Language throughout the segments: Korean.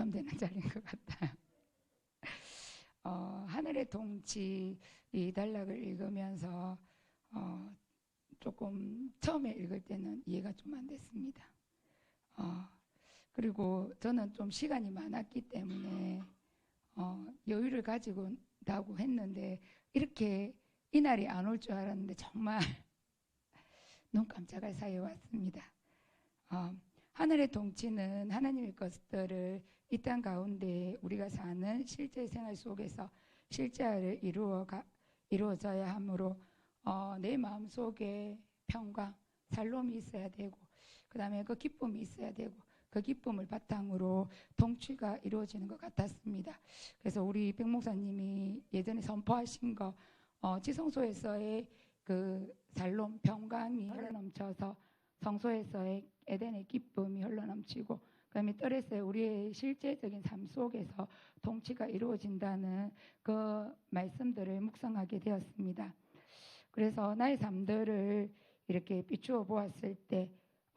부담되는 자리인 것 같아요. 하늘의 통치 이 단락을 읽으면서 조금 처음에 읽을 때는 이해가 좀 안 됐습니다. 그리고 저는 좀 시간이 많았기 때문에 여유를 가지고 다고 했는데 이렇게 이날이 안 올 줄 알았는데 정말 눈 깜짝할 사이에 왔습니다. 하늘의 통치는 하나님의 것들을 이 땅 가운데 우리가 사는 실제 생활 속에서 실제화를 이루어져야 하므로 내 마음 속에 평강, 살롬이 있어야 되고 그 다음에 그 기쁨이 있어야 되고 그 기쁨을 바탕으로 통치가 이루어지는 것 같았습니다. 그래서 우리 백 목사님이 예전에 선포하신 거 지성소에서의 그 살롬, 평강이 흘러넘쳐서 성소에서의 에덴의 기쁨이 흘러넘치고 그 다음에 뜰에서의 우리의 실제적인 삶 속에서 통치가 이루어진다는 그 말씀들을 묵상하게 되었습니다. 그래서 나의 삶들을 이렇게 비추어 보았을 때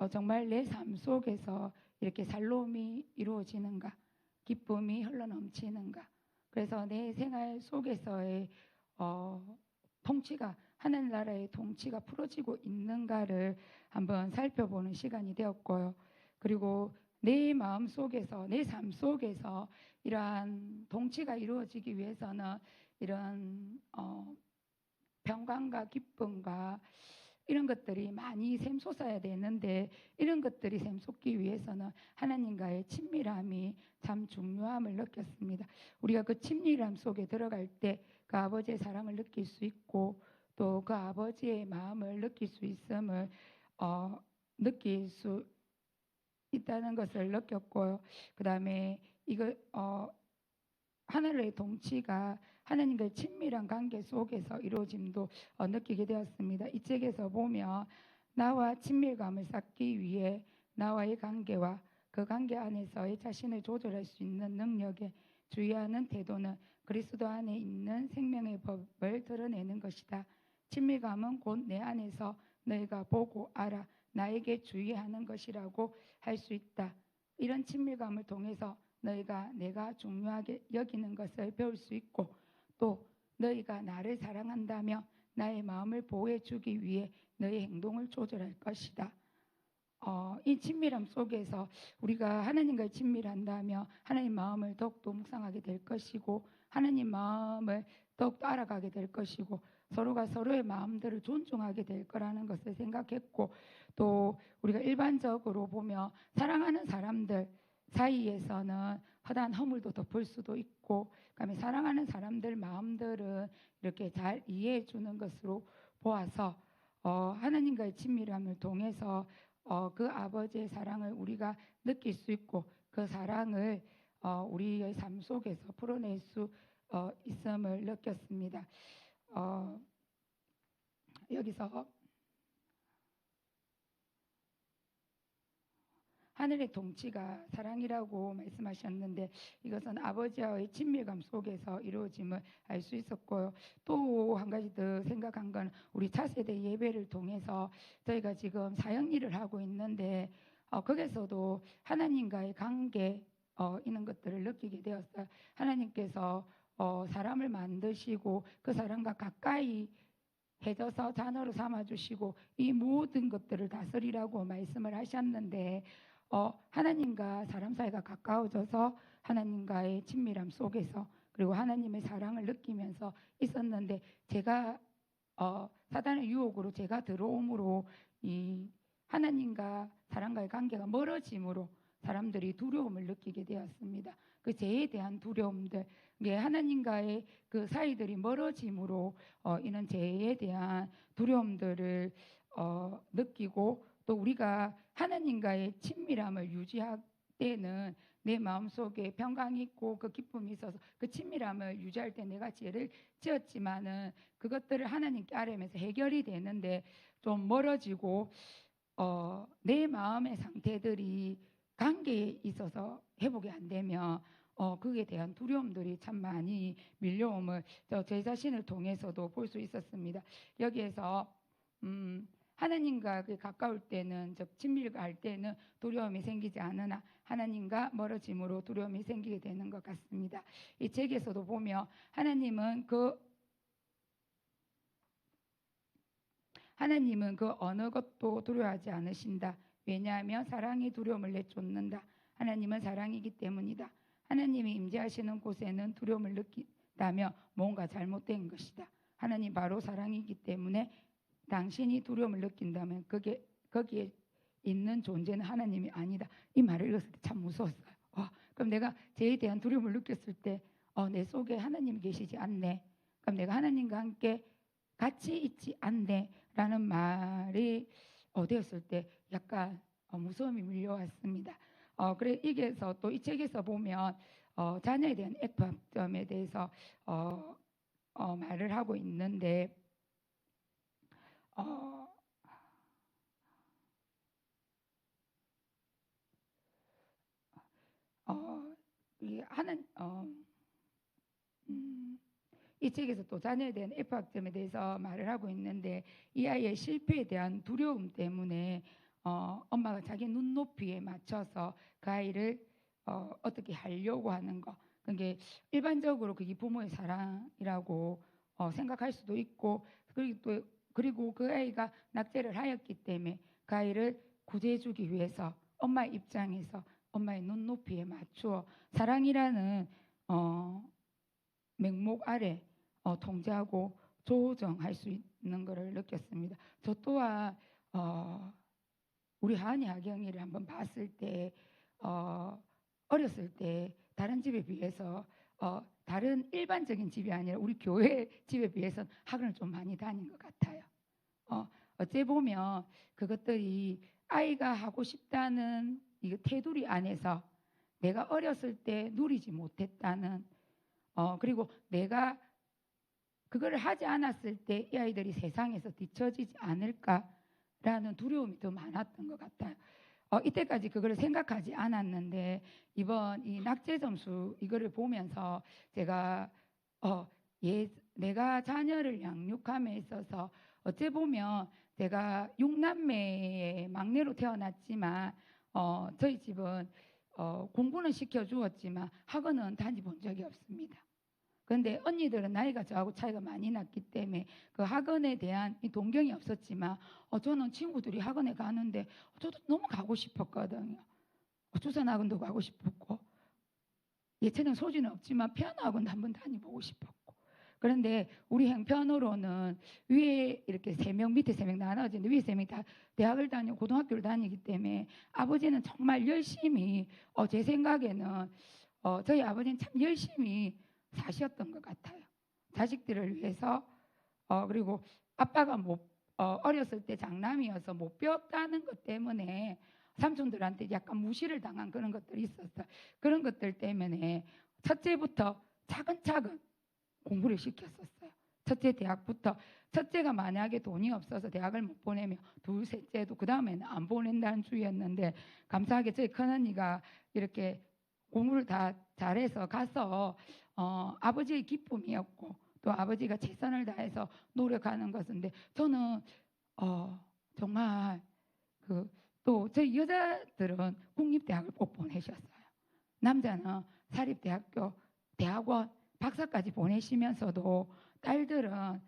정말 내 삶 속에서 이렇게 살롬이 이루어지는가, 기쁨이 흘러넘치는가, 그래서 내 생활 속에서의 통치가, 하늘나라의 통치가 풀어지고 있는가를 한번 살펴보는 시간이 되었고요. 그리고 내 마음 속에서, 내 삶 속에서 이러한 통치가 이루어지기 위해서는 이런 평강과 기쁨과 이런 것들이 많이 샘솟아야 되는데 이런 것들이 샘솟기 위해서는 하나님과의 친밀함이 참 중요함을 느꼈습니다. 우리가 그 친밀함 속에 들어갈 때 그 아버지의 사랑을 느낄 수 있고 또 그 아버지의 마음을 느낄 수 있음을 느낄 수 있다는 것을 느꼈고요. 그 다음에 이거 하늘의 통치가 하나님과의 친밀한 관계 속에서 이루어짐도 느끼게 되었습니다. 이 책에서 보면 나와 친밀감을 쌓기 위해 나와의 관계와 그 관계 안에서의 자신을 조절할 수 있는 능력에 주의하는 태도는 그리스도 안에 있는 생명의 법을 드러내는 것이다. 친밀감은 곧 내 안에서 너희가 보고 알아 나에게 주의하는 것이라고 할 수 있다. 이런 친밀감을 통해서 너희가 내가 중요하게 여기는 것을 배울 수 있고 또 너희가 나를 사랑한다며 나의 마음을 보호해 주기 위해 너의 행동을 조절할 것이다. 이 친밀함 속에서 우리가 하나님과 친밀한다며 하나님 마음을 더욱더 묵상하게 될 것이고 하나님 마음을 더욱더 알아가게 될 것이고 서로가 서로의 마음들을 존중하게 될 거라는 것을 생각했고 또 우리가 일반적으로 보면 사랑하는 사람들 사이에서는 허다한 허물도 덮을 수도 있고 그다음에 사랑하는 사람들 마음들은 이렇게 잘 이해해 주는 것으로 보아서 하나님과의 친밀함을 통해서 그 아버지의 사랑을 우리가 느낄 수 있고 그 사랑을 우리의 삶 속에서 풀어낼 수 있음을 느꼈습니다. 여기서 하늘의 통치가 사랑이라고 말씀하셨는데 이것은 아버지와의 친밀감 속에서 이루어짐을 알 수 있었고요. 또 한 가지 더 생각한 건 우리 차세대 예배를 통해서 저희가 지금 사역일을 하고 있는데 거기서도 하나님과의 관계 이런 것들을 느끼게 되었어요. 하나님께서 사람을 만드시고 그 사람과 가까이 해져서 자녀로 삼아주시고 이 모든 것들을 다스리라고 말씀을 하셨는데 하나님과 사람 사이가 가까워져서 하나님과의 친밀함 속에서 그리고 하나님의 사랑을 느끼면서 있었는데 제가 사단의 유혹으로 제가 들어옴으로 이 하나님과 사람과의 관계가 멀어짐으로 사람들이 두려움을 느끼게 되었습니다. 그 죄에 대한 두려움들, 하나님과의 그 사이들이 멀어짐으로 이런 죄에 대한 두려움들을 느끼고 또 우리가 하나님과의 친밀함을 유지할 때는 내 마음속에 평강이 있고 그 기쁨이 있어서 그 친밀함을 유지할 때 내가 죄를 지었지만은 그것들을 하나님께 아뢰면서 해결이 되는데 좀 멀어지고 내 마음의 상태들이 관계에 있어서 회복이 안 되면 그에 대한 두려움들이 참 많이 밀려옴을 제 자신을 통해서도 볼 수 있었습니다. 여기에서 하나님과 가까울 때는 즉 친밀할 때는 두려움이 생기지 않으나 하나님과 멀어짐으로 두려움이 생기게 되는 것 같습니다. 이 책에서도 보면 하나님은 그 어느 것도 두려워하지 않으신다. 왜냐하면 사랑이 두려움을 내쫓는다. 하나님은 사랑이기 때문이다. 하나님이 임재하시는 곳에는 두려움을 느낀다면 뭔가 잘못된 것이다. 하나님 바로 사랑이기 때문에 당신이 두려움을 느낀다면 거기에 있는 존재는 하나님이 아니다. 이 말을 읽었을 때 참 무서웠어요. 그럼 내가 죄에 대한 두려움을 느꼈을 때 내 속에 하나님이 계시지 않네. 그럼 내가 하나님과 함께 같이 있지 않네 라는 말이 되었을 때 약간 무서움이 밀려왔습니다. 그래 이게서 또 이 책에서 보면 자녀에 대한 애통점에 대해서 말을 하고 있는데 이 책에서 또 자녀에 대한 F학점에 대해서 말을 하고 있는데 이 아이의 실패에 대한 두려움 때문에 엄마가 자기 눈높이에 맞춰서 그 아이를 어떻게 하려고 하는 거. 그게 일반적으로 그게 부모의 사랑이라고 생각할 수도 있고 그리고 그 아이가 낙제를 하였기 때문에 그 아이를 구제해주기 위해서 엄마의 입장에서 엄마의 눈높이에 맞추어 사랑이라는 맹목 아래 통제하고 조정할 수 있는 것을 느꼈습니다. 저 또한 우리 하은이 하경이를 한번 봤을 때 어렸을 때 다른 집에 비해서 다른 일반적인 집이 아니라 우리 교회 집에 비해서는 학원을 좀 많이 다닌 것 같아요. 어째 보면 그것들이 아이가 하고 싶다는 이 테두리 안에서 내가 어렸을 때 누리지 못했다는 그리고 내가 그거를 하지 않았을 때 이 아이들이 세상에서 뒤처지지 않을까라는 두려움이 더 많았던 것 같아요. 이때까지 그거를 생각하지 않았는데 이번 이 낙제 점수 이거를 보면서 제가 내가 자녀를 양육함에 있어서 어째 보면 제가 6남매의 막내로 태어났지만 저희 집은 공부는 시켜주었지만 학원은 다녀본 적이 없습니다. 그런데 언니들은 나이가 저하고 차이가 많이 났기 때문에 그 학원에 대한 동경이 없었지만 저는 친구들이 학원에 가는데 저도 너무 가고 싶었거든요. 주산학원도 가고 싶었고 예체능 소질은 없지만 피아노 학원도 한번 다녀보고 싶었고 그런데 우리 형편으로는 위에 이렇게 3명 밑에 3명 나눠지는데 위에 3명이 다 대학을 다니고 고등학교를 다니기 때문에 아버지는 정말 열심히 제 생각에는 저희 아버지는 참 열심히 사셨던 것 같아요. 자식들을 위해서 그리고 아빠가 어렸을 때 장남이어서 못 배웠다는 것 때문에 삼촌들한테 약간 무시를 당한 그런 것들이 있었어요. 그런 것들 때문에 첫째부터 차근차근 공부를 시켰었어요. 첫째 대학부터 첫째가 만약에 돈이 없어서 대학을 못 보내면 둘, 셋째도 그 다음에는 안 보낸다는 주의였는데 감사하게 저희 큰언니가 이렇게 공부를 다 잘해서 가서 아버지의 기쁨이었고 또 아버지가 최선을 다해서 노력하는 것인데 저는 정말 또 저희 여자들은 국립대학을 꼭 보내셨어요. 남자는 사립대학교, 대학원, 박사까지 보내시면서도 딸들은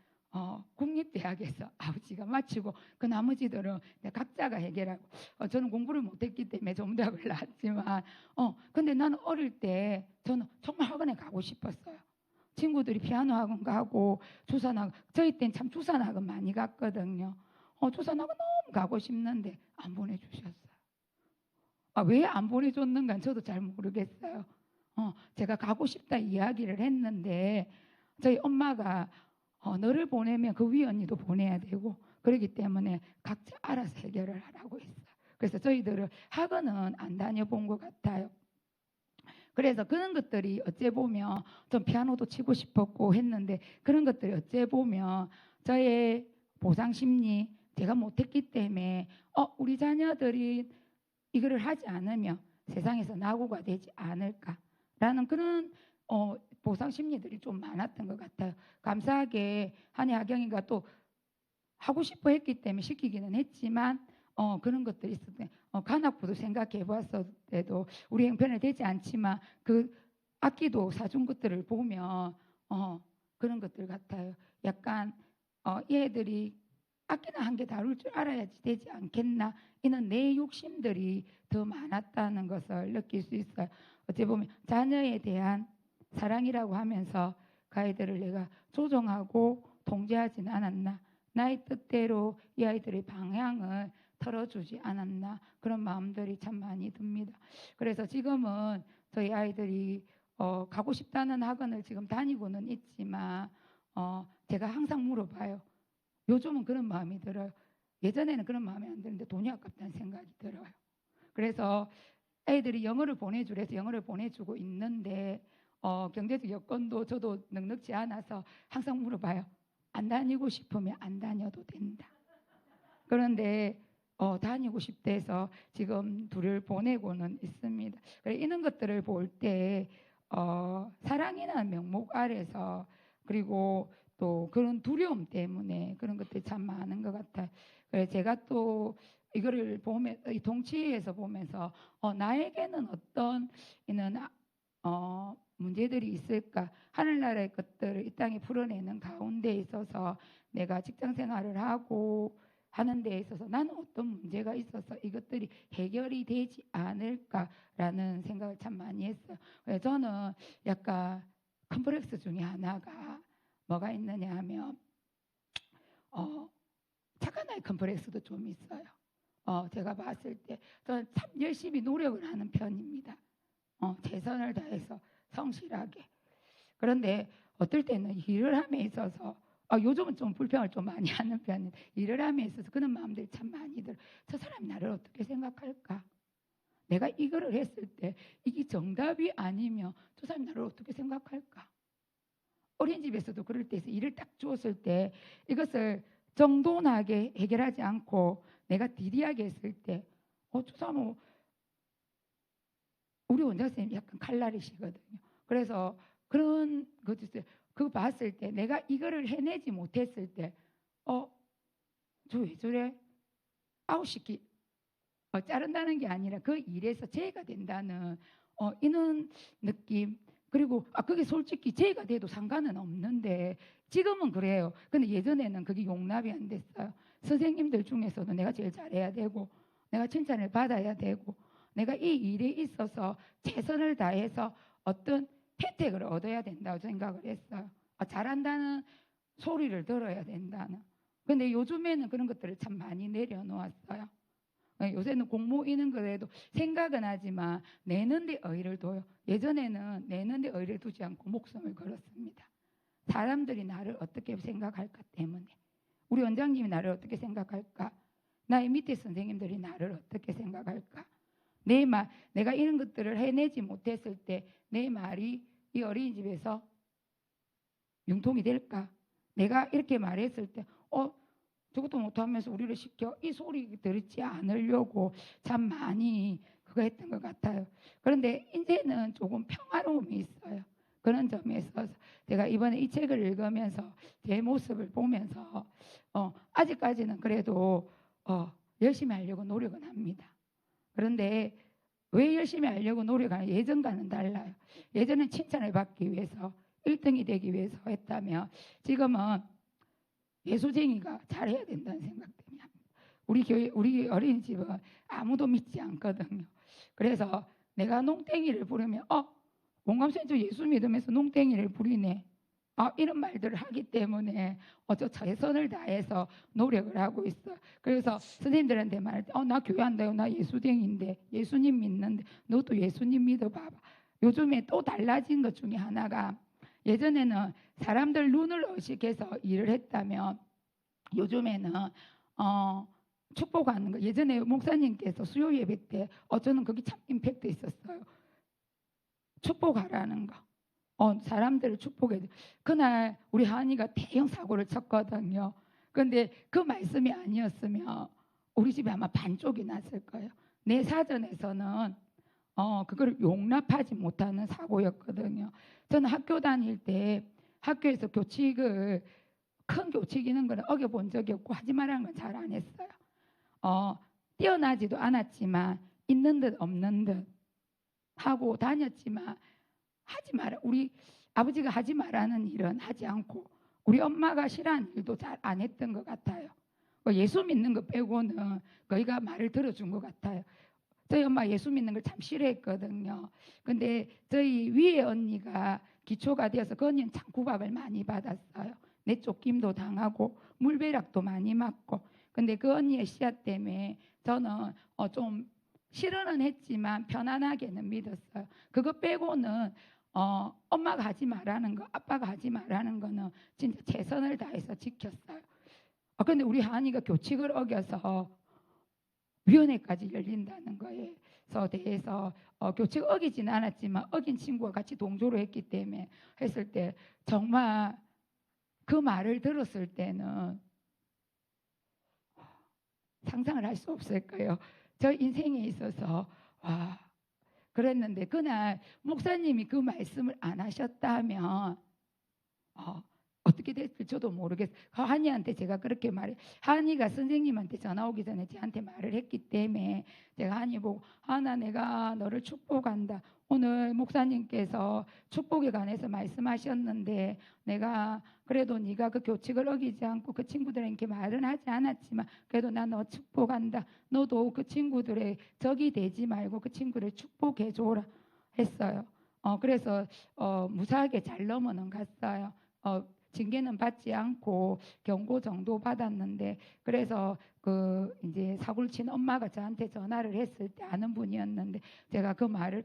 국립대학에서 아버지가 마치고 그 나머지들은 각자가 해결하고 저는 공부를 못했기 때문에 전문대학을 나왔지만 근데 나는 어릴 때 저는 정말 학원에 가고 싶었어요. 친구들이 피아노 학원 가고 주산학원 저희 때는 참 주산학원 많이 갔거든요. 주산학원 너무 가고 싶는데 안 보내주셨어요. 왜 안 보내줬는가 저도 잘 모르겠어요. 제가 가고 싶다 이야기를 했는데 저희 엄마가 너를 보내면 그 위 언니도 보내야 되고 그렇기 때문에 각자 알아서 해결을 하라고 했어요. 그래서 저희들은 학원은 안 다녀본 것 같아요. 그래서 그런 것들이 어째 보면 좀 피아노도 치고 싶었고 했는데 그런 것들이 어째 보면 저의 보상심리 제가 못했기 때문에 우리 자녀들이 이거를 하지 않으면 세상에서 낙오가 되지 않을까라는 그런 보상 심리들이 좀 많았던 것 같아요. 감사하게 한이 하경이가 또 하고 싶어 했기 때문에 시키기는 했지만 그런 것들이 있을 때 관악부도 생각해 보았을 때도 우리 형편에 되지 않지만 그 악기도 사준 것들을 보면 그런 것들 같아요. 약간 얘들이 악기나 한 개 다룰 줄 알아야지 되지 않겠나, 이는 내 욕심들이 더 많았다는 것을 느낄 수 있어요. 어찌 보면 자녀에 대한 사랑이라고 하면서 그 아이들을 내가 조종하고 통제하지는 않았나, 나의 뜻대로 이 아이들의 방향을 털어주지 않았나, 그런 마음들이 참 많이 듭니다. 그래서 지금은 저희 아이들이 가고 싶다는 학원을 지금 다니고는 있지만 제가 항상 물어봐요. 요즘은 그런 마음이 들어요. 예전에는 그런 마음이 안 드는데 돈이 아깝다는 생각이 들어요. 그래서 애들이 영어를 보내주려 해서 영어를 보내주고 있는데 경제적 여건도 저도 넉넉지 않아서 항상 물어봐요. 안 다니고 싶으면 안 다녀도 된다. 그런데 다니고 싶다 해서 지금 둘을 보내고는 있습니다. 그래, 이런 것들을 볼 때 사랑이라는 명목 아래서, 그리고 또 그런 두려움 때문에 그런 것들이 참 많은 것 같아요. 그래서 제가 또 이거를 보면, 이 동치에서 보면서 나에게는 어떤 이는 문제들이 있을까, 하늘나라의 것들을 이 땅에 풀어내는 가운데 있어서 내가 직장 생활을 하고 하는 데 있어서 나는 어떤 문제가 있어서 이것들이 해결이 되지 않을까라는 생각을 참 많이 했어요. 그래서 저는 약간 컴플렉스 중에 하나가 뭐가 있느냐 하면 착한 아이 컴플렉스도 좀 있어요. 제가 봤을 때 저는 참 열심히 노력을 하는 편입니다. 최선을 다해서 성실하게. 그런데 어떨 때는 일을 함에 있어서 요즘은 좀 불평을 좀 많이 하는 편이에요. 일을 함에 있어서 그런 마음들이 참 많이 들어요. 저 사람이 나를 어떻게 생각할까? 내가 이거를 했을 때 이게 정답이 아니면 저 사람이 나를 어떻게 생각할까? 어린이집에서도 그럴 때 일을 딱 주었을 때 이것을 정돈하게 해결하지 않고 내가 디디하게 했을 때 저 사람은 우리 원장 선생님이 약간 칼날이시거든요. 그래서 그런 것들 그거 봤을 때 내가 이거를 해내지 못했을 때 저 왜 저래? 아웃시키 자른다는 게 아니라 그 일에서 죄가 된다는 이런 느낌. 그리고 그게 솔직히 죄가 돼도 상관은 없는데 지금은 그래요. 근데 예전에는 그게 용납이 안 됐어요. 선생님들 중에서도 내가 제일 잘해야 되고 내가 칭찬을 받아야 되고 내가 이 일에 있어서 최선을 다해서 어떤 혜택을 얻어야 된다고 생각을 했어요. 잘한다는 소리를 들어야 된다는. 근데 요즘에는 그런 것들을 참 많이 내려놓았어요. 요새는 공모 이는 거에도 생각은 하지만 내는데 의의를 둬요. 예전에는 내는데 의의를 두지 않고 목숨을 걸었습니다. 사람들이 나를 어떻게 생각할까 때문에. 우리 원장님이 나를 어떻게 생각할까? 나의 밑에 선생님들이 나를 어떻게 생각할까? 내가 이런 것들을 해내지 못했을 때 내 말이 이 어린이집에서 융통이 될까? 내가 이렇게 말했을 때 저것도 못하면서 우리를 시켜, 이 소리 들지 않으려고 참 많이 그거 했던 것 같아요. 그런데 이제는 조금 평화로움이 있어요. 그런 점에 있어서 제가 이번에 이 책을 읽으면서 제 모습을 보면서 아직까지는 그래도 열심히 하려고 노력은 합니다. 그런데 왜 열심히 하려고 노력하냐? 예전과는 달라요. 예전엔 칭찬을 받기 위해서 1등이 되기 위해서 했다면 지금은 예수쟁이가 잘해야 된다는 생각 때문에 합니다. 우리 교회, 우리 어린이집은 아무도 믿지 않거든요. 그래서 내가 농땡이를 부르면 공감선생 저 예수 믿으면서 농땡이를 부리네. 이런 말들을 하기 때문에 저 최선을 다해서 노력을 하고 있어. 그래서 선생님들한테 말할 때 나 교회 한다요. 나 예수쟁인데 예수님 믿는데 너도 예수님 믿어봐봐. 요즘에 또 달라진 것 중에 하나가 예전에는 사람들 눈을 의식해서 일을 했다면 요즘에는 축복하는 거. 예전에 목사님께서 수요 예배 때 저는 거기 참 임팩트 있었어요. 축복하라는 거. 사람들을 축복해. 그날 우리 하은이가 대형 사고를 쳤거든요. 그런데 그 말씀이 아니었으면 우리 집에 아마 반쪽이 났을 거예요. 내 사전에서는 그걸 용납하지 못하는 사고였거든요. 저는 학교 다닐 때 학교에서 교칙을 큰 교칙 이는 거는 어겨본 적이 없고 하지 말라는 건 잘 안 했어요. 뛰어나지도 않았지만 있는 듯 없는 듯 하고 다녔지만 하지 마라. 우리 아버지가 하지 말라는 일은 하지 않고 우리 엄마가 싫어하는 일도 잘 안 했던 것 같아요. 예수 믿는 거 빼고는 거의가 말을 들어준 것 같아요. 저희 엄마 예수 믿는 걸 참 싫어했거든요. 근데 저희 위에 언니가 기초가 되어서 그 언니는 참 구박을 많이 받았어요. 내쫓김도 당하고 물배락도 많이 맞고. 근데 그 언니의 씨앗 때문에 저는 좀 싫어는 했지만 편안하게는 믿었어요. 그거 빼고는 엄마가 하지 말라는 거, 아빠가 하지 말라는 거는 진짜 최선을 다해서 지켰어요. 근데 우리 하은이가 교칙을 어겨서 위원회까지 열린다는 거에 대해서 교칙 어기진 않았지만 어긴 친구와 같이 동조를 했기 때문에 했을 때 정말 그 말을 들었을 때는 상상을 할 수 없을 거예요. 저 인생에 있어서 와 그랬는데 그날 목사님이 그 말씀을 안 하셨다면 어떻게 될지 저도 모르겠어요. 하은이한테 제가 그렇게 하은이가 선생님한테 전화 오기 전에 저한테 말을 했기 때문에 제가 하은이 보고 하은아 내가 너를 축복한다. 오늘 목사님께서 축복에 관해서 말씀하셨는데 내가 그래도 네가 그 교칙을 어기지 않고 그 친구들에게 말은 하지 않았지만 그래도 나 너 축복한다. 너도 그 친구들의 적이 되지 말고 그 친구를 축복해 줘라 했어요. 그래서 무사하게 잘 넘어는 갔어요. 징계는 받지 않고 경고 정도 받았는데 그래서 그 이제 사고를 친 엄마가 저한테 전화를 했을 때 아는 분이었는데 제가 그 말을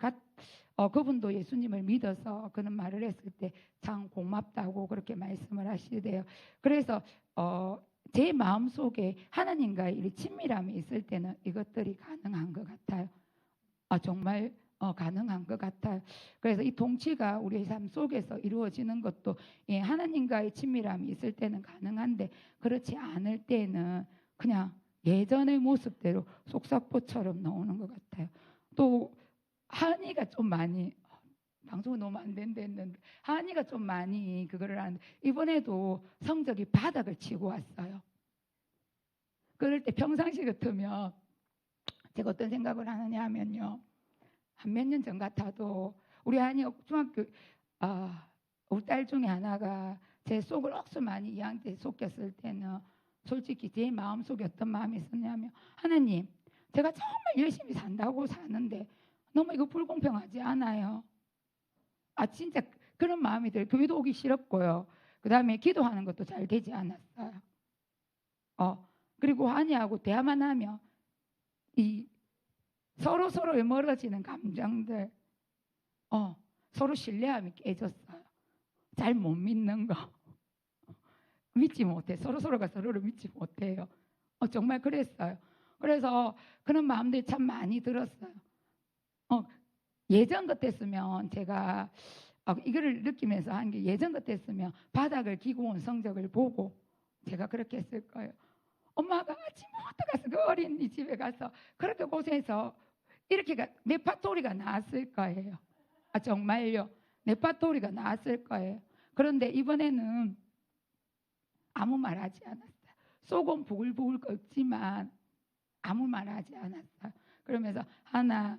그분도 예수님을 믿어서 그런 말을 했을 때 참 고맙다고 그렇게 말씀을 하시대요. 그래서 제 마음속에 하나님과의 이 친밀함이 있을 때는 이것들이 가능한 것 같아요. 정말 가능한 것 같아요. 그래서 이 통치가 우리의 삶 속에서 이루어지는 것도 하나님과의 친밀함이 있을 때는 가능한데 그렇지 않을 때는 그냥 예전의 모습대로 속삭포처럼 나오는 것 같아요. 또 하은이가 좀 많이 방송은 너무 안 된다 했는데 하은이가 좀 많이 그거를 하는데 이번에도 성적이 바닥을 치고 왔어요. 그럴 때 평상시 같으면 제가 어떤 생각을 하느냐 하면요. 한 몇 년 전 같아도 우리 하은이 중학교 우리 딸 중에 하나가 제 속을 억수 많이 이한테 속였을 때는 솔직히 제 마음속에 어떤 마음이 있었냐면 하나님 제가 정말 열심히 산다고 사는데 너무 이거 불공평하지 않아요? 진짜 그런 마음이 들어요. 교회도 오기 싫었고요. 그 다음에 기도하는 것도 잘 되지 않았어요. 그리고 하은이하고 대화만 하면 이 서로의 멀어지는 감정들 서로 신뢰함이 깨졌어요. 잘 못 믿는 거 믿지 못해. 서로가 서로를 믿지 못해요. 정말 그랬어요. 그래서 그런 마음들이 참 많이 들었어요. 예전 같았으면 제가 이거를 느끼면서 한 게 예전 같았으면 바닥을 기고 온 성적을 보고 제가 그렇게 했을 거예요. 엄마가 아침부터 가서 그 어린이 집에 가서 그렇게 고생해서 이렇게 네파토리가 나왔을 거예요. 정말요. 네파토리가 나왔을 거예요. 그런데 이번에는 아무 말 하지 않았어요. 속은 부글부글 끓지만 아무 말 하지 않았어요. 그러면서 하나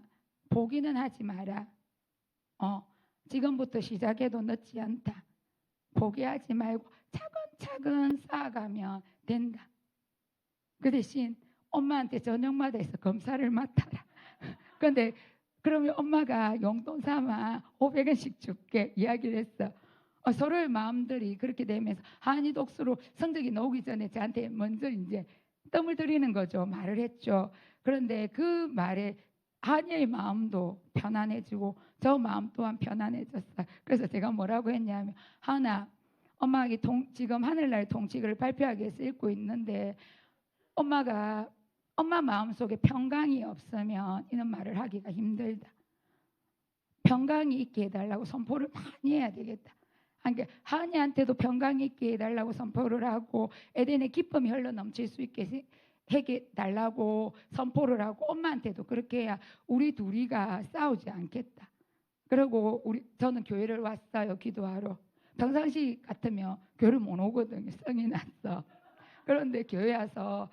포기는 하지 마라. 지금부터 시작해도 늦지 않다. 포기하지 말고 차근차근 쌓아가면 된다. 그 대신 엄마한테 저녁마다 해서 검사를 맡아라. 그런데 그러면 엄마가 용돈 삼아 500원씩 줄게 이야기를 했어. 서로의 마음들이 그렇게 되면서 하은이 독수로 성적이 나오기 전에 저한테 먼저 이제 뜸을 들이는 거죠. 말을 했죠. 그런데 그 말에 하은이의 마음도 편안해지고 저 마음 또한 편안해졌어요. 그래서 제가 뭐라고 했냐면 하은아 엄마가 지금 하늘나라의 통치를 발표하기 위해서 읽고 있는데 엄마 마음속에 평강이 없으면 이런 말을 하기가 힘들다. 평강이 있게 해달라고 선포를 많이 해야 되겠다. 그러니까 하은이한테도 평강이 있게 해달라고 선포를 하고 에덴의 기쁨이 흘러넘칠 수 있게 해달라고 선포를 하고 엄마한테도 그렇게 해야 우리 둘이가 싸우지 않겠다. 그리고 저는 교회를 왔어요. 기도하러. 평상시 같으면 교회를 못 오거든요. 성이 났어. 그런데 교회 와서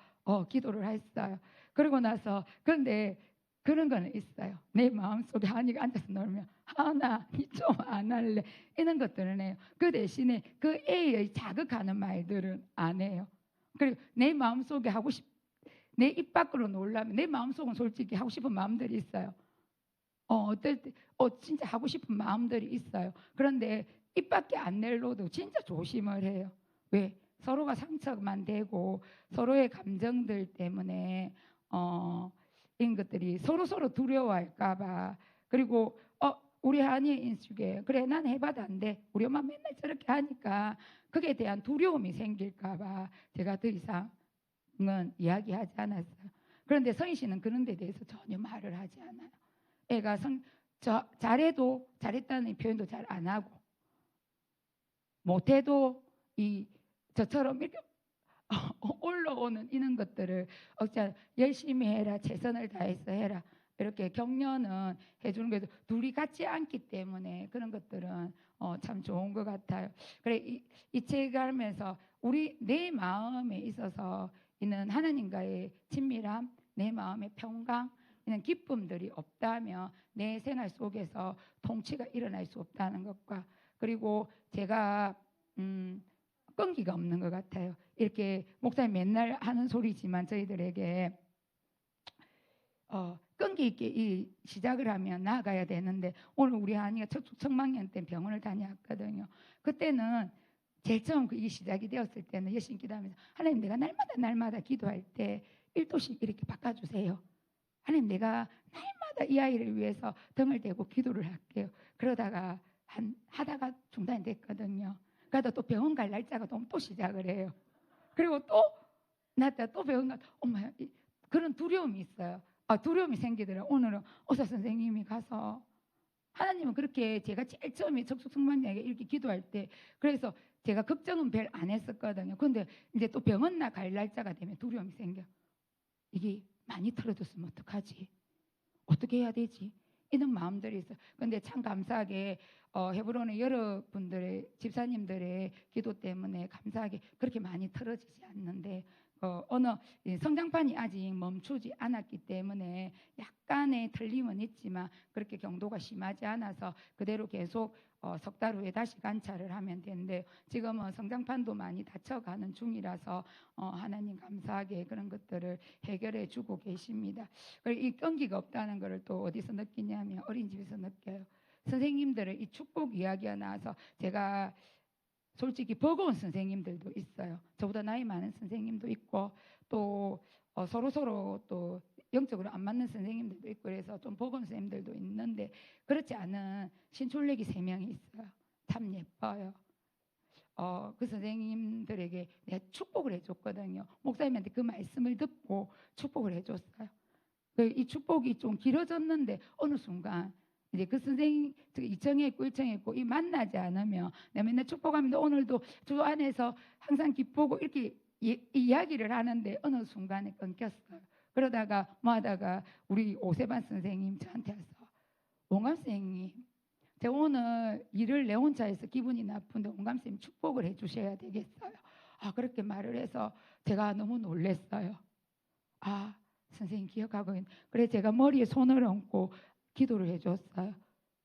기도를 했어요. 그러고 나서 그런데 그런 거는 있어요. 내 마음속에 한이가 앉아서 놀면 하나 니 좀 안 할래 이런 것들은 해요. 그 대신에 그 애의 자극하는 말들은 안 해요. 그리고 내 마음속에 하고 싶 내 입 밖으로 놀라면 내 마음속은 솔직히 하고 싶은 마음들이 있어요. 어떨 때 진짜 하고 싶은 마음들이 있어요. 그런데 입 밖에 안 낼로도 진짜 조심을 해요. 왜? 서로가 상처만 되고 서로의 감정들 때문에 이런 것들이 서로 두려워할까 봐. 그리고 우리 한이 인식에 그래 난 해봐도 안 돼. 우리 엄마 맨날 저렇게 하니까 그게 대한 두려움이 생길까 봐 제가 더 이상은 이야기하지 않았어요. 그런데 성희 씨는 그런 데 대해서 전혀 말을 하지 않아요. 애가 잘해도 잘했다는 표현도 잘 안 하고 못해도 저처럼 이렇게 올라오는 이런 것들을 열심히 해라, 최선을 다해서 해라 이렇게 격려는 해주는 게 둘이 같이 앉기 때문에 그런 것들은 참 좋은 것 같아요. 그래 이 책을 하면서 내 마음에 있어서 있는 하나님과의 친밀함, 내 마음의 평강, 이런 기쁨들이 없다면 내 생활 속에서 통치가 일어날 수 없다는 것과 그리고 제가 끈기가 없는 것 같아요. 이렇게 목사님 맨날 하는 소리지만 저희들에게 끈기 있게 이 시작을 하면 나아가야 되는데 오늘 우리 한이가 청망년 때 병원을 다녀왔거든요. 그때는 제일 처음 이 시작이 되었을 때는 열심히 기도하면서 하나님 내가 날마다 기도할 때 1도씩 이렇게 바꿔주세요. 하나님 내가 날마다 이 아이를 위해서 등을 대고 기도를 할게요. 그러다가 하다가 중단이 됐거든요. 그러다 또 병원 갈 날짜가 또 시작을 해요. 그리고 또 나한테 또 병원 가 엄마 그런 두려움이 있어요. 두려움이 생기더라고요. 오늘은 의사 선생님이 가서 하나님은 그렇게 제가 제일 처음에 적숙성만에게 이렇게 기도할 때 그래서 제가 걱정은 별 안 했었거든요. 근데 이제 또 병원 갈 날짜가 되면 두려움이 생겨. 이게 많이 틀어졌으면 어떡하지? 어떻게 해야 되지? 이런 마음들이 있어요. 근데 참 감사하게 헤브론의 여러분들의 집사님들의 기도 때문에 감사하게 그렇게 많이 틀어지지 않는데 어느 성장판이 아직 멈추지 않았기 때문에 약간의 틀림은 있지만 그렇게 경도가 심하지 않아서 그대로 계속 석 달 후에 다시 관찰을 하면 되는데 지금은 성장판도 많이 닫혀가는 중이라서 하나님 감사하게 그런 것들을 해결해 주고 계십니다. 그리고 이 끈기가 없다는 것을 또 어디서 느끼냐면 어린이집에서 느껴요. 선생님들의 이 축복 이야기가 나와서 제가 솔직히 버거운 선생님들도 있어요. 저보다 나이 많은 선생님도 있고 또 서로 또 영적으로 안 맞는 선생님들도 있고 그래서 좀 버거운 선생님들도 있는데 그렇지 않은 신촌래기 3명이 있어요. 참 예뻐요. 그 선생님들에게 내가 축복을 해줬거든요. 목사님한테 그 말씀을 듣고 축복을 해줬어요. 이 축복이 좀 길어졌는데 어느 순간 이제 그 선생님 이청했고 일청했고 이 만나지 않으면 내가 맨날 축복하면 오늘도 주 안에서 항상 기쁘고 이렇게 이야기를 하는데 어느 순간에 끊겼어요. 그러다가 뭐 하다가 우리 오세반 선생님 저한테 와서 원감 선생님 제가 오늘 일을 내 혼자 해서 기분이 나쁜데 원감 선생님 축복을 해주셔야 되겠어요. 그렇게 말을 해서 제가 너무 놀랐어요. 선생님 기억하고 있는. 그래 제가 머리에 손을 얹고 기도를 해줬어요.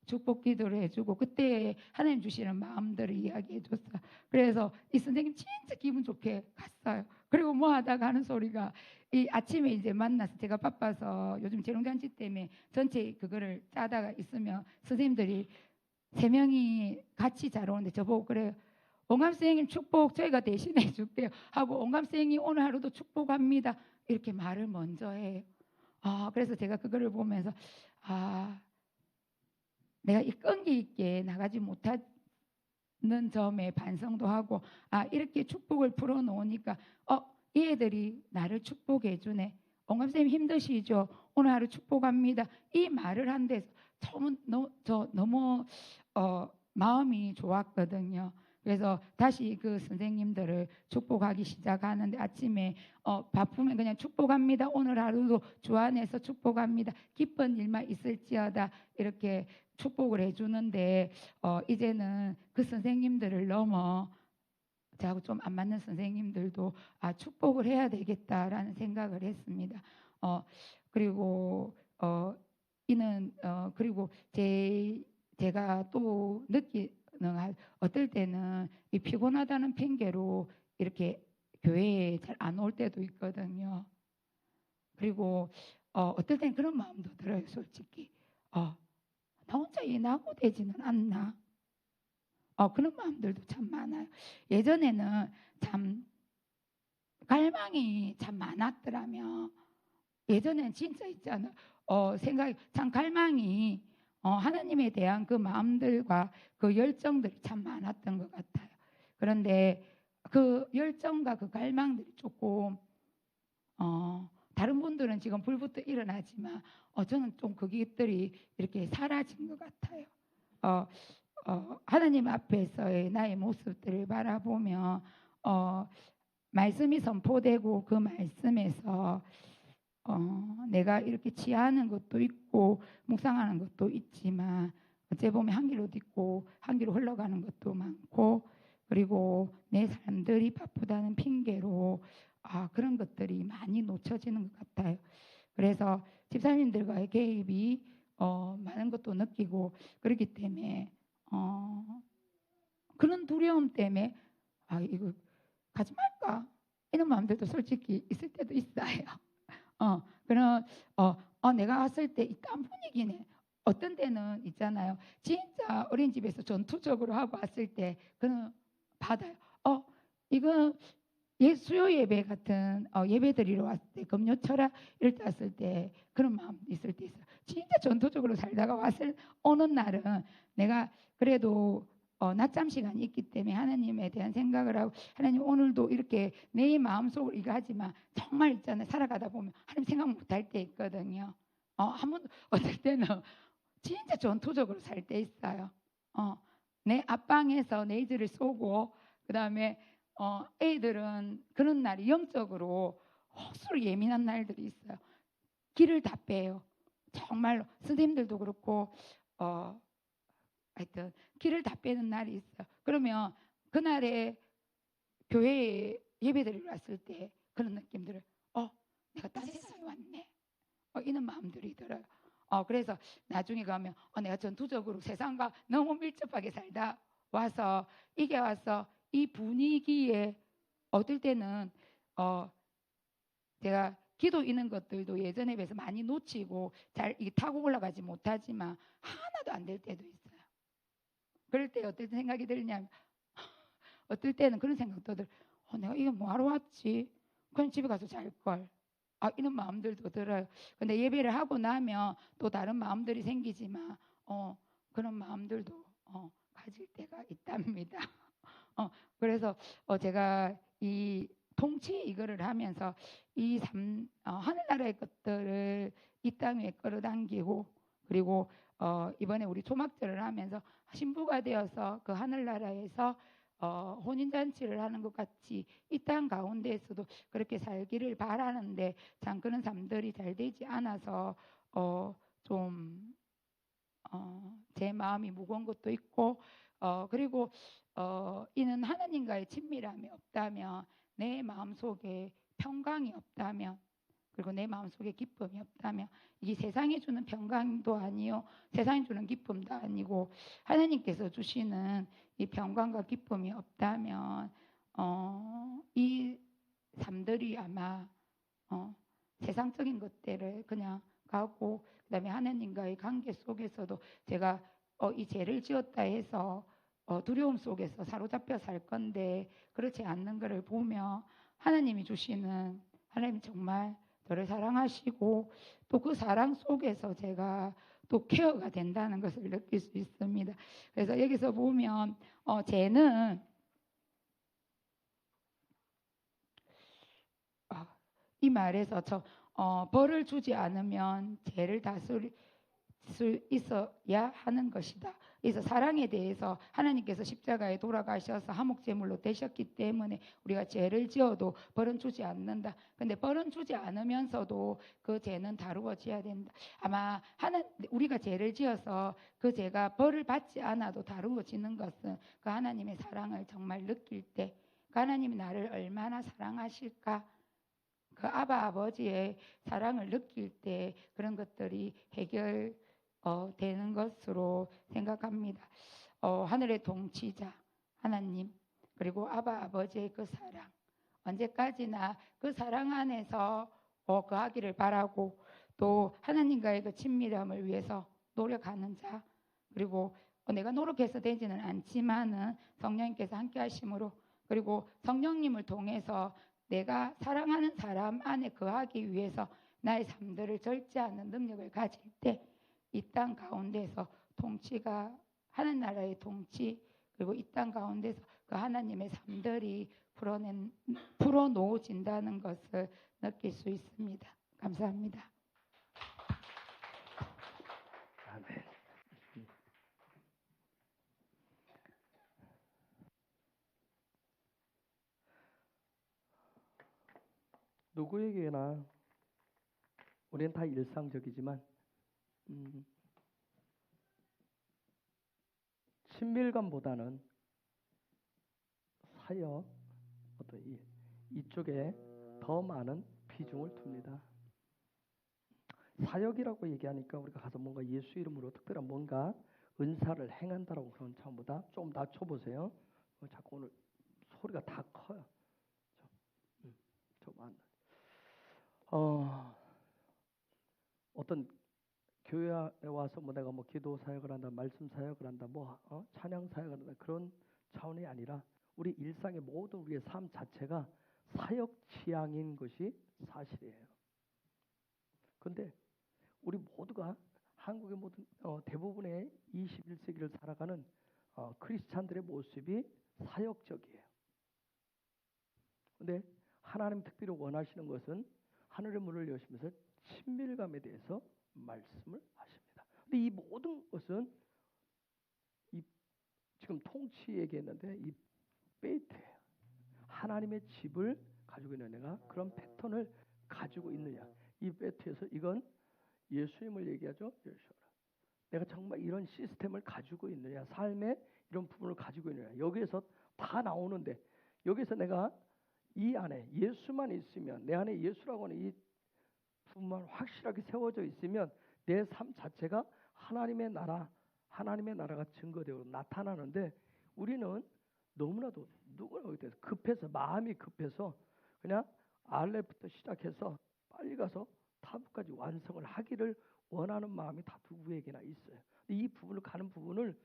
축복 기도를 해주고 그때 하나님 주시는 마음들을 이야기해줬어요. 그래서 이 선생님 진짜 기분 좋게 갔어요. 그리고 뭐 하다가 하는 소리가 이 아침에 이제 만나서 제가 바빠서 요즘 재롱잔치 때문에 전체 그거를 짜다가 있으면 선생님들이 3명이 같이 잘 오는데 저보고 그래요. 온감 선생님 축복 저희가 대신해 줄게요 하고 온감 선생님 오늘 하루도 축복합니다. 이렇게 말을 먼저 해요. 그래서 제가 그거를 보면서 내가 이 끈기 있게 나가지 못하는 점에 반성도 하고 이렇게 축복을 풀어놓으니까 이 애들이 나를 축복해 주네. 온감쌤 힘드시죠? 오늘 하루 축복합니다. 이 말을 한 데서 저 너무 마음이 좋았거든요. 그래서 다시 그 선생님들을 축복하기 시작하는데 아침에 바쁘면 그냥 축복합니다. 오늘 하루도 주 안에서 축복합니다. 기쁜 일만 있을지어다 이렇게 축복을 해주는데 이제는 그 선생님들을 넘어 저하고 좀 안 맞는 선생님들도 축복을 해야 되겠다라는 생각을 했습니다. 그리고 이는 그리고 제가 또 느끼는 어떨 때는 이 피곤하다는 핑계로 이렇게 교회에 잘 안 올 때도 있거든요. 그리고 어떨 땐 그런 마음도 들어요. 솔직히 나 혼자 일하고 되지는 않나. 그런 마음들도 참 많아요. 예전에는 참 갈망이 참 많았더라면 예전엔 진짜 있잖아. 생각이 참 갈망이 하나님에 대한 그 마음들과 그 열정들이 참 많았던 것 같아요. 그런데 그 열정과 그 갈망들이 조금 다른 분들은 지금 불부터 일어나지만 저는 좀 그것들이 이렇게 사라진 것 같아요. 하나님 앞에서의 나의 모습들을 바라보면 말씀이 선포되고 그 말씀에서 내가 이렇게 취하는 것도 있고 묵상하는 것도 있지만 어째 보면 한 길로 듣고 한 길로 흘러가는 것도 많고 그리고 내 사람들이 바쁘다는 핑계로 그런 것들이 많이 놓쳐지는 것 같아요. 그래서 집사님들과의 개입이 많은 것도 느끼고 그렇기 때문에 그런 두려움 때문에 이거 가지 말까 이런 마음들도 솔직히 있을 때도 있어요. 그런 내가 왔을 때 이딴 분위기네. 어떤 때는 있잖아요. 진짜 어린이집에서 전투적으로 하고 왔을 때 그는 받아요. 이거 수요 예배 같은 예배 드리러 왔을 때 금요 철학 이럴 때 왔을 때 그런 마음 있을 때 있어요. 진짜 전투적으로 살다가 왔을 어느 날은 내가 그래도 낮잠 시간이 있기 때문에 하나님에 대한 생각을 하고 하나님 오늘도 이렇게 내 마음속으로 이거 하지만 정말 있잖아요. 살아가다 보면 하나님 생각 못할 때 있거든요. 한 번도 어떨 때는 진짜 전투적으로 살 때 있어요. 내 앞방에서 네이즈를 쏘고 그다음에 애들은 그런 날이 영적으로 혹수로 예민한 날들이 있어요. 길을 다 빼요. 정말로 선생님들도 그렇고 하여튼 길을 다 빼는 날이 있어요. 그러면 그날에 교회에 예배드리러 왔을 때 그런 느낌 들어요. 내가 딴 세상에 왔네. 이런 마음들이 들어요. 그래서 나중에 가면 내가 전투적으로 세상과 너무 밀접하게 살다 와서 이게 와서 이 분위기에 어떨 때는 제가 기도 있는 것들도 예전에 비해서 많이 놓치고 잘 타고 올라가지 못하지만 하나도 안 될 때도 있어요. 그럴 때 어떤 생각이 들냐면 어떨 때는 그런 생각도 들. 내가 이거 뭐하러 왔지? 그냥 집에 가서 잘걸. 이런 마음들도 들어요. 근데 예배를 하고 나면 또 다른 마음들이 생기지만 그런 마음들도 가질 때가 있답니다. 그래서 제가 이 통치 이거를 하면서 이 하늘나라의 것들을 이 땅 위에 끌어당기고 그리고 이번에 우리 초막절을 하면서 신부가 되어서 그 하늘나라에서 혼인잔치를 하는 것 같이 이 땅 가운데에서도 그렇게 살기를 바라는데 참 그런 삶들이 잘 되지 않아서 좀 제 마음이 무거운 것도 있고 그리고 이는 하나님과의 친밀함이 없다면 내 마음속에 평강이 없다면 그리고 내 마음속에 기쁨이 없다면 이 세상이 주는 평강도 아니요 세상이 주는 기쁨도 아니고 하나님께서 주시는 이 평강과 기쁨이 없다면 이 삶들이 아마 세상적인 것들을 그냥 가고 그다음에 하나님과의 관계 속에서도 제가 이 죄를 지었다 해서 두려움 속에서 사로잡혀 살 건데 그렇지 않는 것을 보며 하나님이 주시는 하나님 정말 저를 사랑하시고 또 그 사랑 속에서 제가 또 케어가 된다는 것을 느낄 수 있습니다. 그래서 여기서 보면 죄는 이 말에서 벌을 주지 않으면 죄를 다스릴 수 있어야 하는 것이다. 그래서 사랑에 대해서 하나님께서 십자가에 돌아가셔서 화목제물로 되셨기 때문에 우리가 죄를 지어도 벌은 주지 않는다. 근데 벌은 주지 않으면서도 그 죄는 다루어져야 된다. 아마 우리가 죄를 지어서 그 죄가 벌을 받지 않아도 다루어지는 것은 그 하나님의 사랑을 정말 느낄 때 그 하나님이 나를 얼마나 사랑하실까 그 아바 아버지의 사랑을 느낄 때 그런 것들이 해결 되는 것으로 생각합니다. 하늘의 통치자 하나님, 그리고 아바 아버지의 그 사랑, 언제까지나 그 사랑 안에서 거하기를 바라고, 또 하나님과의 그 친밀함을 위해서 노력하는 자, 그리고 내가 노력해서 되지는 않지만은 성령님께서 함께 하심으로, 그리고 성령님을 통해서 내가 사랑하는 사람 안에 거하기 위해서 나의 삶들을 절제하는 능력을 가질 때 이 땅 가운데서 통치가, 하나님 나라의 통치, 그리고 이 땅 가운데서 그 하나님의 삶들이 풀어놓아진다는 것을 느낄 수 있습니다. 감사합니다. 아멘. 누구에게나 우리는 다 일상적이지만 친밀감보다는 사역, 어떤 이쪽에 더 많은 비중을 둡니다. 사역이라고 얘기하니까 우리가 가서 뭔가 예수 이름으로 특별한 뭔가 은사를 행한다라고 그런 차원보다 좀 낮춰보세요. 자꾸 오늘 소리가 다 커요. 어떤 교회에 와서 뭐 내가 뭐 기도 사역을 한다, 말씀 사역을 한다, 찬양 사역을 한다, 그런 차원이 아니라 우리 일상의 모든 우리의 삶 자체가 사역 지향인 것이 사실이에요. 그런데 우리 모두가 한국의 모든 대부분의 21세기를 살아가는 크리스찬들의 모습이 사역적이에요. 그런데 하나님 특별히 원하시는 것은 하늘의 문을 여시면서 친밀감에 대해서 말씀을 하십니다. 근데 이 모든 것은 지금 통치 얘기했는데 이 베이트예요. 하나님의 집을 가지고 있는 내가 그런 패턴을 가지고 있느냐. 이 베이트에서 이건 예수님을 얘기하죠. 내가 정말 이런 시스템을 가지고 있느냐. 삶의 이런 부분을 가지고 있느냐. 여기에서 다 나오는데 여기서 내가 이 안에 예수만 있으면, 내 안에 예수라고 하는 이 부분만 확실하게 세워져 있으면 내 삶 자체가 하나님의 나라가 증거되고 나타나는데, 우리는 너무나도 누구나 급해서, 마음이 급해서 그냥 알렙부터 시작해서 빨리 가서 타부까지 완성을 하기를 원하는 마음이 다 누구에게나 있어요. 이 부분을 가는 부분을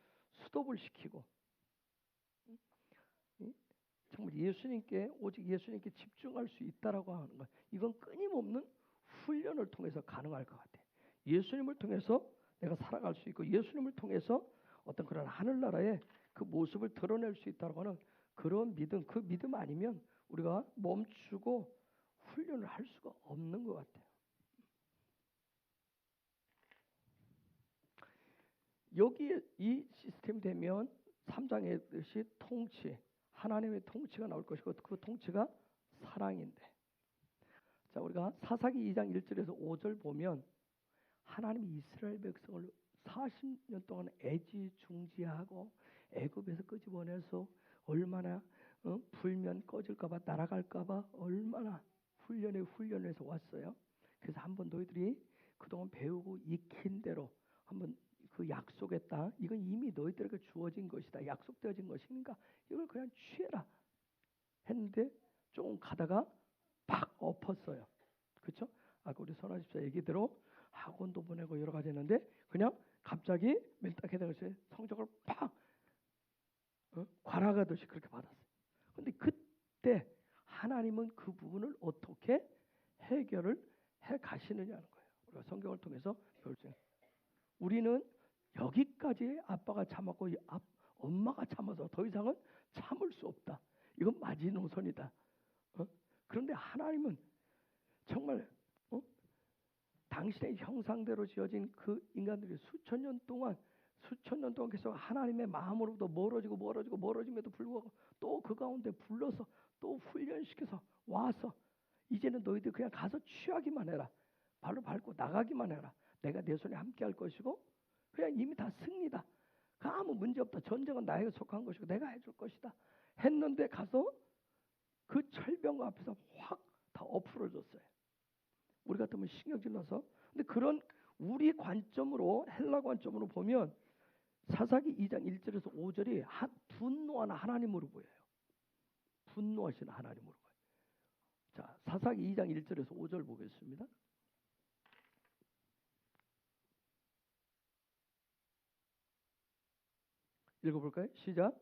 스톱을 시키고 정말 오직 예수님께 집중할 수 있다라고 하는 것, 이건 끊임없는 훈련을 통해서 가능할 것 같아요. 예수님을 통해서 내가 살아갈 수 있고 예수님을 통해서 어떤 그런 하늘나라의 그 모습을 드러낼 수 있다고 하는 그런 믿음, 그 믿음 아니면 우리가 멈추고 훈련을 할 수가 없는 것 같아요. 여기에 이 시스템이 되면 3장의 뜻이 통치, 하나님의 통치가 나올 것이고 그 통치가 사랑인데, 자, 우리가 사사기 2장 1절에서 5절 보면 하나님이 이스라엘 백성을 40년 동안 애지중지하고 애굽에서 끄집어내서 얼마나 불면 꺼질까봐, 날아갈까봐 얼마나 훈련해서 왔어요. 그래서 한번 너희들이 그동안 배우고 익힌 대로 한번 그 약속의 땅, 이건 이미 너희들에게 주어진 것이다, 약속되어진 것이니까 이걸 그냥 취해라 했는데 조금 가다가 팍 엎었어요. 그렇죠? 아까 우리 선아 집사 얘기대로 학원도 보내고 여러 가지 했는데 그냥 갑자기 맨딱 해당해서 성적을 팍 과락하듯이 그렇게 받았어요. 그런데 그때 하나님은 그 부분을 어떻게 해결을 해 가시느냐는 거예요. 우리가 성경을 통해서 배울 수 있는. 우리는 여기까지 아빠가 참았고 엄마가 참아서 더 이상은 참을 수 없다. 이건 마지노선이다. 그런데 하나님은 정말 당신의 형상대로 지어진 그 인간들이 수천 년 동안 계속 하나님의 마음으로부터 멀어짐에도 불구하고 또 그 가운데 불러서 또 훈련시켜서 와서 이제는 너희들 그냥 가서 취하기만 해라. 발로 밟고 나가기만 해라. 내가 내 손에 함께 할 것이고 그냥 이미 다 승리다. 아무 문제 없다. 전쟁은 나에게 속한 것이고 내가 해줄 것이다. 했는데 가서 그 철병 앞에서 확 다 엎어졌어요. 우리 같으면 신경질 나서. 근데 그런 우리 관점으로, 헬라 관점으로 보면 사사기 2장 1절에서 5절이 분노하는 하나님으로 보여요. 분노하시는 하나님으로 보여요. 자, 사사기 2장 1절에서 5절 보겠습니다. 읽어볼까요? 시작.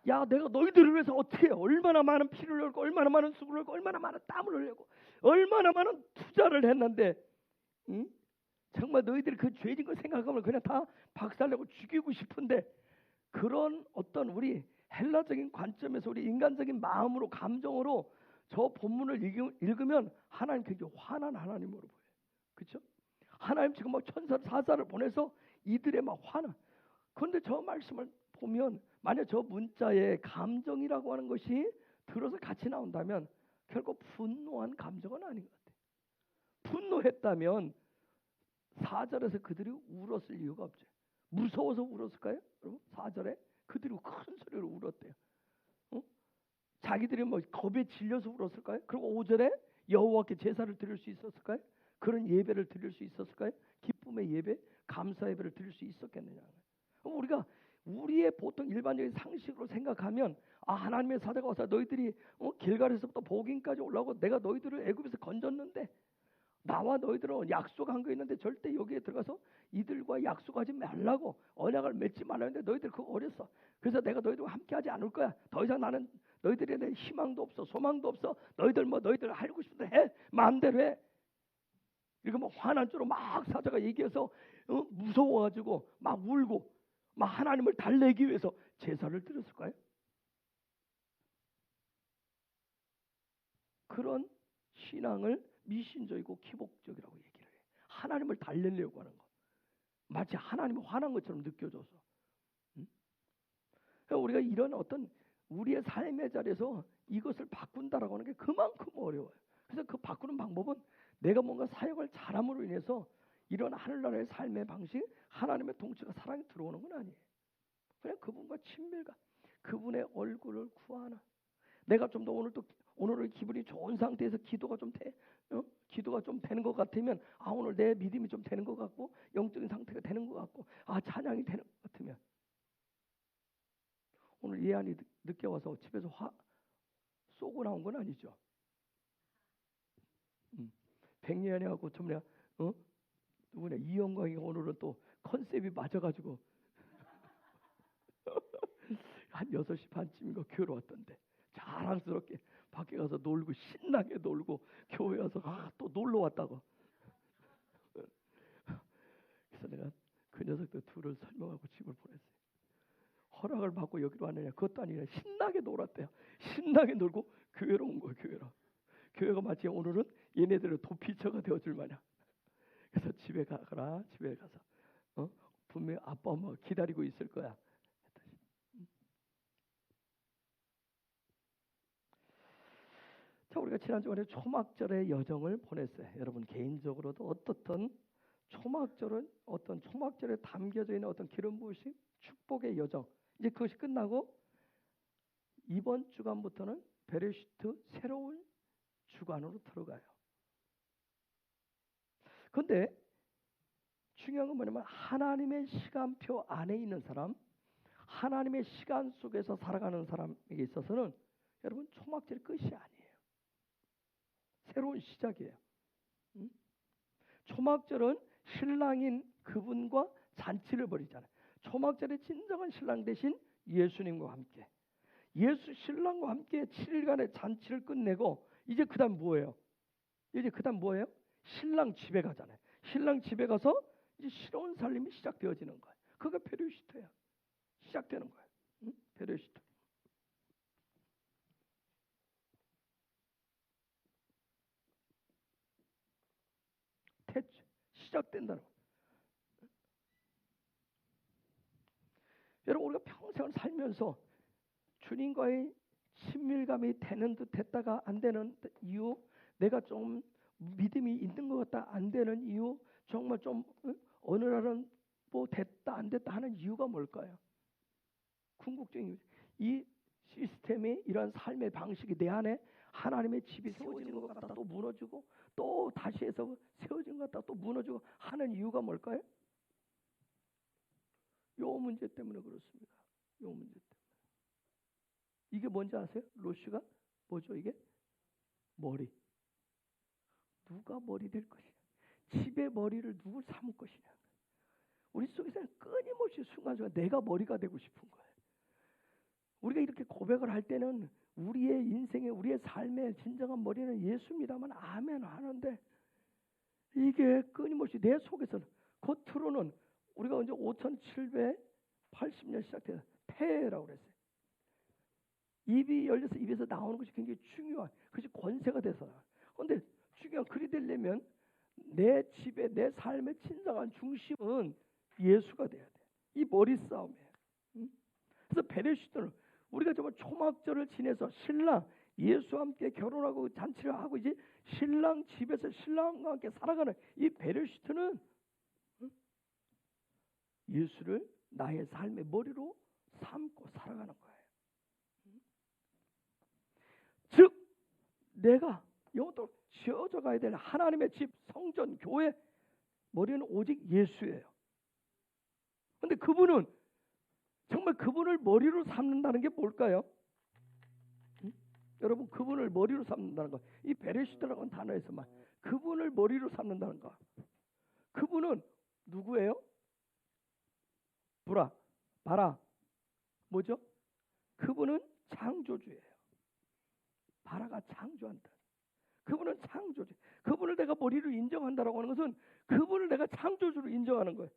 야, 내가 너희들을 위해서 어떻게 얼마나 많은 피를 흘리고 얼마나 많은 수고를 하고 얼마나 많은 땀을 흘리고 얼마나 많은 투자를 했는데, 응? 정말 너희들이 그 죄진 거 생각하면 그냥 다 박살내고 죽이고 싶은데, 그런 어떤 우리 헬라적인 관점에서 우리 인간적인 마음으로 감정으로 저 본문을 읽으면 하나님 굉장히 화난 하나님으로 보여요. 그렇죠? 하나님 지금 막 천사 사사를 보내서 이들의 막 화난. 그런데 저 말씀을 보면 만약 저 문자에 감정이라고 하는 것이 들어서 같이 나온다면 결코 분노한 감정은 아닌 것 같아요. 분노했다면 4절에서 그들이 울었을 이유가 없죠. 무서워서 울었을까요? 여러분 4절에 그들이 큰 소리로 울었대요. 자기들이 뭐 겁에 질려서 울었을까요? 그리고 5절에 여호와께 제사를 드릴 수 있었을까요? 그런 예배를 드릴 수 있었을까요? 기쁨의 예배, 감사 예배를 드릴 수 있었겠느냐. 우리가 우리의 보통 일반적인 상식으로 생각하면 하나님의 사자가 와서 너희들이 길갈에서부터 복임까지 올라오고 내가 너희들을 애굽에서 건졌는데 나와 너희들은 약속한 거 있는데 절대 여기에 들어가서 이들과 약속하지 말라고 언약을 맺지 말라는데 너희들 그거 어렸어. 그래서 내가 너희들과 함께하지 않을 거야. 더 이상 나는 너희들에 대한 희망도 없어, 소망도 없어. 너희들 하고 싶은데 해, 마음대로 해. 이거 뭐 화난 줄로 막 사자가 얘기해서 무서워가지고 막 울고 막 하나님을 달래기 위해서 제사를 드렸을까요? 그런 신앙을 미신적이고 기복적이라고 얘기를 해요. 하나님을 달래려고 하는 거. 마치 하나님이 화난 것처럼 느껴져서. 그러니까 우리가 이런 어떤 우리의 삶의 자리에서 이것을 바꾼다라고 하는 게 그만큼 어려워요. 그래서 그 바꾸는 방법은 내가 뭔가 사역을 잘함으로 인해서 이런 하늘나라의 삶의 방식, 하나님의 통치가 사랑이 들어오는 건 아니에요. 그냥 그분과 친밀감, 그분의 얼굴을 구하나. 내가 좀 더 오늘은 기분이 좋은 상태에서 기도가 좀 기도가 좀 되는 것 같으면 오늘 내 믿음이 좀 되는 것 같고 영적인 상태가 되는 것 같고 찬양이 되는 것 같으면 오늘 예안이 늦게 와서 집에서 화 쏘고 나온 건 아니죠. 백예안이하고 좀 내가 누구냐 이영광이 오늘은 또 컨셉이 맞아가지고 한 6시 반쯤인가 교회로 왔던데 자랑스럽게 밖에 가서 놀고 신나게 놀고 교회 와서 또 놀러 왔다고. 그래서 내가 그 녀석들 둘을 설명하고 집을 보냈어요. 허락을 받고 여기로 왔느냐 그것도 아니라 신나게 놀았대요. 신나게 놀고 교회로 온 거예요. 교회가 마치 오늘은 얘네들의 도피처가 되어줄 마냥. 그래서 집에 가거라. 집에 가서 분명히 아빠 엄마 기다리고 있을 거야. 자, 우리가 지난주에 초막절의 여정을 보냈어요. 여러분 개인적으로도 어떻든 초막절에 담겨져 있는 어떤 기름 부으심, 축복의 여정. 이제 그것이 끝나고 이번 주간부터는 베레시트 새로운 주간으로 들어가요. 그런데 중요한 건 뭐냐면 하나님의 시간표 안에 있는 사람, 하나님의 시간 속에서 살아가는 사람에게 있어서는 여러분 초막절이 끝이 아니에요. 새로운 시작이에요. 초막절은 신랑인 그분과 잔치를 벌이잖아요. 초막절의 진정한 신랑 대신 예수님과 함께 예수 신랑과 함께 7일간의 잔치를 끝내고 이제 그다음 뭐예요? 이제 그다음 뭐예요? 신랑 집에 가잖아요. 신랑 집에 가서 이제 새로운 삶이 시작되어지는 거예요. 그게 페르시트예요. 시작되는 거예요. 응? 페르시트. 시작된다는 거예요. 여러분, 우리가 평생을 살면서 주님과의 친밀감이 되는 듯 됐다가 안 되는 이유, 내가 좀 믿음이 있는 것 같다 안 되는 이유, 정말 좀 어느 날은 뭐 됐다 안 됐다 하는 이유가 뭘까요? 궁극적인 이유. 이 시스템이, 이런 삶의 방식이 내 안에 하나님의 집이 세워지는 것 같다 또 무너지고, 또 다시 해서 세워진 것 같다 또 무너지고 하는 이유가 뭘까요? 요 문제 때문에 그렇습니다. 요 문제 때문에. 이게 뭔지 아세요? 로시가 뭐죠? 이게 머리. 누가 머리 될 것이냐? 집의 머리를 누구 삼을 것이냐? 우리 속에서는 끊임없이 순간순간 내가 머리가 되고 싶은 거예요. 우리가 이렇게 고백을 할 때는 우리의 인생의, 우리의 삶의 진정한 머리는 예수입니다만 아멘 하는데, 이게 끊임없이 내 속에서는, 겉으로는 우리가 언제 5780년 시작돼서 폐라고 그랬어요. 입이 열려서 입에서 나오는 것이 굉장히 중요한, 그것이 권세가 돼서. 그런데 중요한, 그리 되려면 내 집에, 내 삶의 진정한 중심은 예수가 돼야 돼. 이 머리 싸움이에요. 그래서 베레시트는 우리가 정말 초막절을 지내서 신랑 예수와 함께 결혼하고 잔치를 하고 이제 신랑 집에서 신랑과 함께 살아가는 이 베레시트는 예수를 나의 삶의 머리로 삼고 살아가는 거예요. 즉 내가 영원토록 지어져 가야 될 하나님의 집, 성전, 교회 머리는 오직 예수예요. 그런데 그분은 정말 그분을 머리로 삼는다는 게 뭘까요? 여러분, 그분을 머리로 삼는다는 거, 이 베레시트라는 단어에서만 그분을 머리로 삼는다는 거, 그분은 누구예요? 바라 뭐죠? 그분은 창조주예요. 바라가 창조한다. 그분은 창조주. 그분을 내가 머리로 인정한다라고 하는 것은 그분을 내가 창조주로 인정하는 거예요.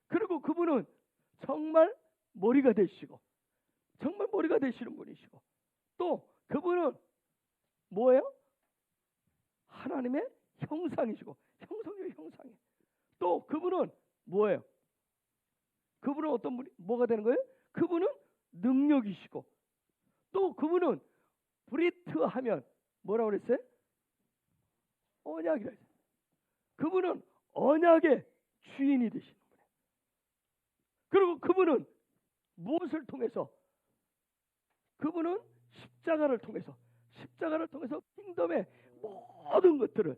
그리고 그분은 정말 머리가 되시고, 정말 머리가 되시는 분이시고, 또 그분은 뭐예요? 하나님의 형상이시고, 형상의 형상이에요. 또 그분은 뭐예요? 그분은 어떤 분이, 뭐가 되는 거예요? 그분은 능력이시고, 또 그분은 브리트 하면 뭐라고 그랬어요? 언약이라 했어요. 그분은 언약의 주인이 되시는 분이에요. 그리고 그분은 무엇을 통해서? 그분은 십자가를 통해서 킹덤의 모든 것들을,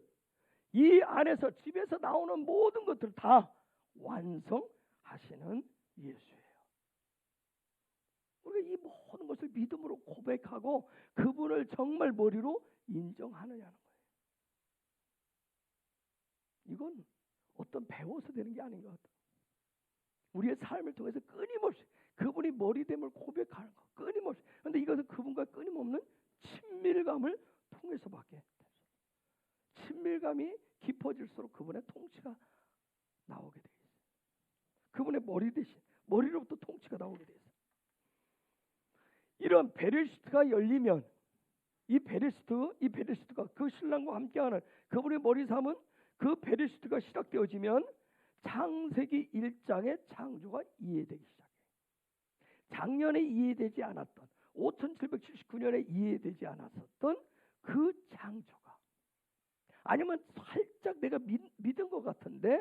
이 안에서 집에서 나오는 모든 것들을 다 완성하시는 예수예요. 우리가 이 모든 것을 믿음으로 고백하고 그분을 정말 머리로 인정하느냐는 거예요. 이건 어떤 배워서 되는 게 아닌 것 같아요. 우리의 삶을 통해서 끊임없이 그분이 머리됨을 고백하는 거, 끊임없이. 그런데 이것은 그분과 끊임없는 친밀감을 통해서밖에 없어요. 친밀감이 깊어질수록 그분의 통치가 나오게 돼 있어요. 그분의 머리 대신 머리로부터 통치가 나오게 돼 있어요. 이런 베레시트가 열리면, 이 베레시트가 그 신랑과 함께하는 그분의 머리 삼은 그 베레시트가 시작되어지면 창세기 1장의 창조가 이해되기 시작해요. 작년에 이해되지 않았던, 5779년에 이해되지 않았었던 그 창조가, 아니면 살짝 내가 믿은 것 같은데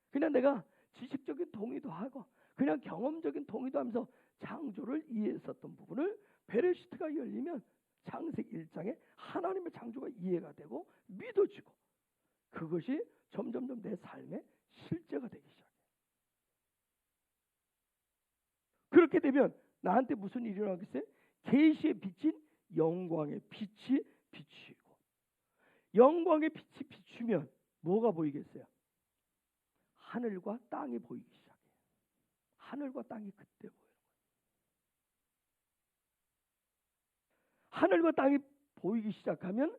그냥 내가 지식적인 동의도 하고 그냥 경험적인 동의도 하면서 창조를 이해했었던 부분을 베레시트가 열리면 창세기 1장에 하나님의 창조가 이해가 되고 믿어지고, 그것이 점점점 내 삶의 실제가 되기 시작해요. 그렇게 되면 나한테 무슨 일이 일어나겠어요? 계시의 빛인 영광의 빛이 비추고, 영광의 빛이 비추면 뭐가 보이겠어요? 하늘과 땅이 보이기 시작해요. 하늘과 땅이 그때 보여요. 하늘과 땅이 보이기 시작하면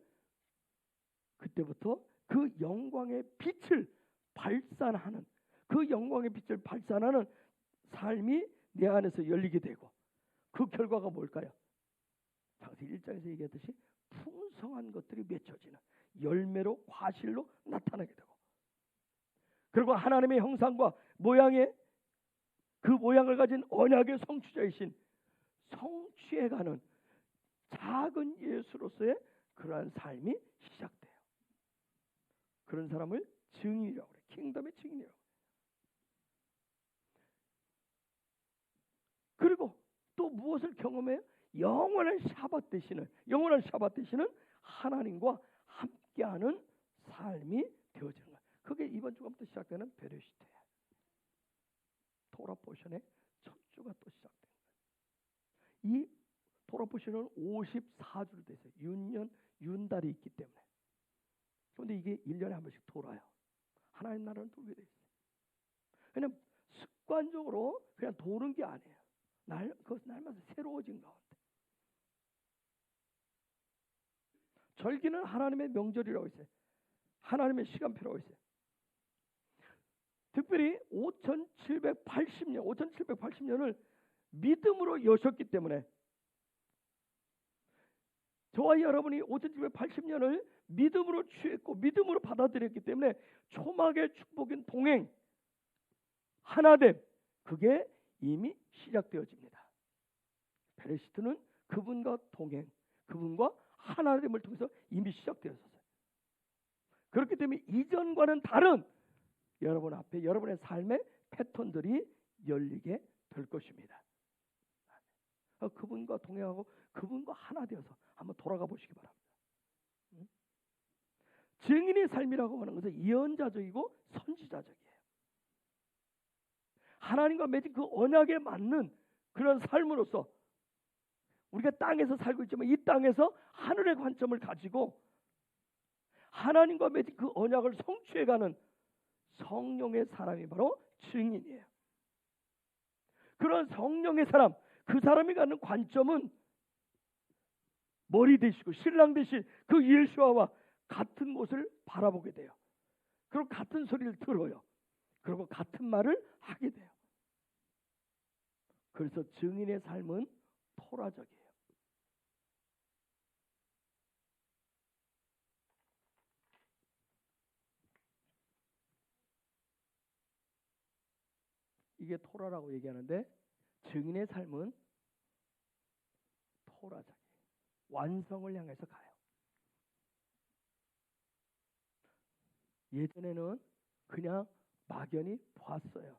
그때부터 그 영광의 빛을 발산하는, 그 영광의 빛을 발산하는 삶이 내 안에서 열리게 되고, 그 결과가 뭘까요? 창세기 1장에서 얘기했듯이 풍성한 것들이 맺혀지는, 열매로 과실로 나타나게 되고, 그리고 하나님의 형상과 모양의 그 모양을 가진 언약의 성취자이신 성취해가는 작은 예수로서의 그러한 삶이 시작돼요. 그런 사람을 증인이라고 그래요. 킹덤의 증인이라고. 그리고 또 무엇을 경험해요? 영원한 샤bat 되시는 하나님과 함께하는 삶이 되어지는 거예요. 그게 이번 주부터 시작되는 베레시트예요. 토라 포션의 첫 주가 또 시작된 거예요. 이 토라 포션은 54주로 되어 있어요. 윤달이 있기 때문에. 그런데 이게 1년에 한 번씩 돌아요. 하나님 나라는 돌게 돼 있어요. 그냥 습관적으로 그냥 도는 게 아니에요. 그것은 날마다 새로워진 가운데. 절기는 하나님의 명절이라고 있어요. 하나님의 시간표라고 있어요. 특별히 5780년을 믿음으로 여셨기 때문에, 저와 여러분이 5780년을 믿음으로 취했고 믿음으로 받아들였기 때문에 초막의 축복인 동행, 하나됨, 그게 이미 시작되어집니다. 베레시트는 그분과 동행, 그분과 하나됨을 통해서 이미 시작되었어요. 그렇기 때문에 이전과는 다른 여러분 앞에 여러분의 삶의 패턴들이 열리게 될 것입니다. 그분과 동행하고 그분과 하나 되어서 한번 돌아가 보시기 바랍니다. 증인의 삶이라고 하는 것은 예언자적이고 선지자적이에요. 하나님과 맺은 그 언약에 맞는 그런 삶으로서 우리가 땅에서 살고 있지만 이 땅에서 하늘의 관점을 가지고 하나님과 맺은 그 언약을 성취해가는 성령의 사람이 바로 증인이에요. 그런 성령의 사람, 그 사람이 갖는 관점은 머리 되시고 신랑 되신 그 예수와와 같은 곳을 바라보게 돼요. 그리고 같은 소리를 들어요. 그리고 같은 말을 하게 돼요. 그래서 증인의 삶은 토라적이에요. 이게 토라라고 얘기하는데, 증인의 삶은 토라적이에요. 완성을 향해서 가요. 예전에는 그냥 막연히 봤어요.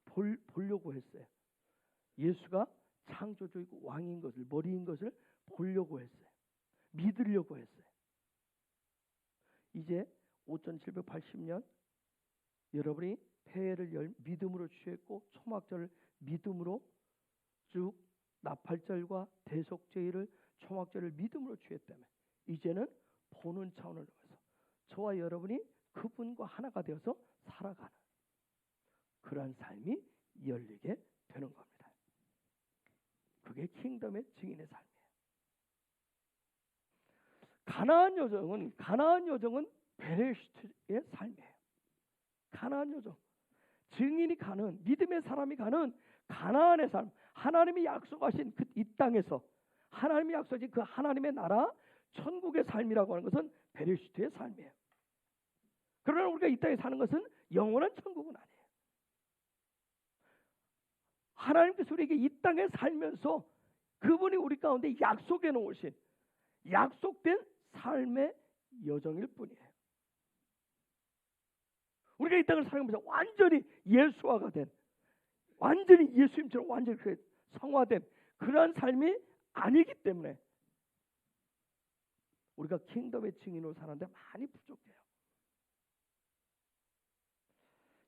보려고 했어요. 예수가 창조주이고 왕인 것을, 머리인 것을 보려고 했어요. 믿으려고 했어요. 이제 5780년 여러분이 폐회를 믿음으로 취했고 초막절을 믿음으로 쭉 나팔절과 대속죄일을 초막절을 믿음으로 취했다면 이제는 보는 차원을 넘어서 저와 여러분이 그분과 하나가 되어서 살아가는 그러한 삶이 열리게 되는 겁니다. 그게 킹덤의 증인의 삶이에요. 가나안 여정은 베레시트의 삶이에요. 가나안 여정, 증인이 가는, 믿음의 사람이 가는 가나안의 삶, 하나님이 약속하신 그 이 땅에서 하나님이 약속하신 그 하나님의 나라, 천국의 삶이라고 하는 것은 베레시트의 삶이에요. 그러나 우리가 이 땅에 사는 것은 영원한 천국은 아니에요. 하나님께서 우리에게 이 땅에 살면서 그분이 우리 가운데 약속해 놓으신 약속된 삶의 여정일 뿐이에요. 우리가 이 땅을 살면서 완전히 예수화가 된, 완전히 예수님처럼 완전히 성화된 그러한 삶이 아니기 때문에 우리가 킹덤의 증인으로 사는데 많이 부족해요.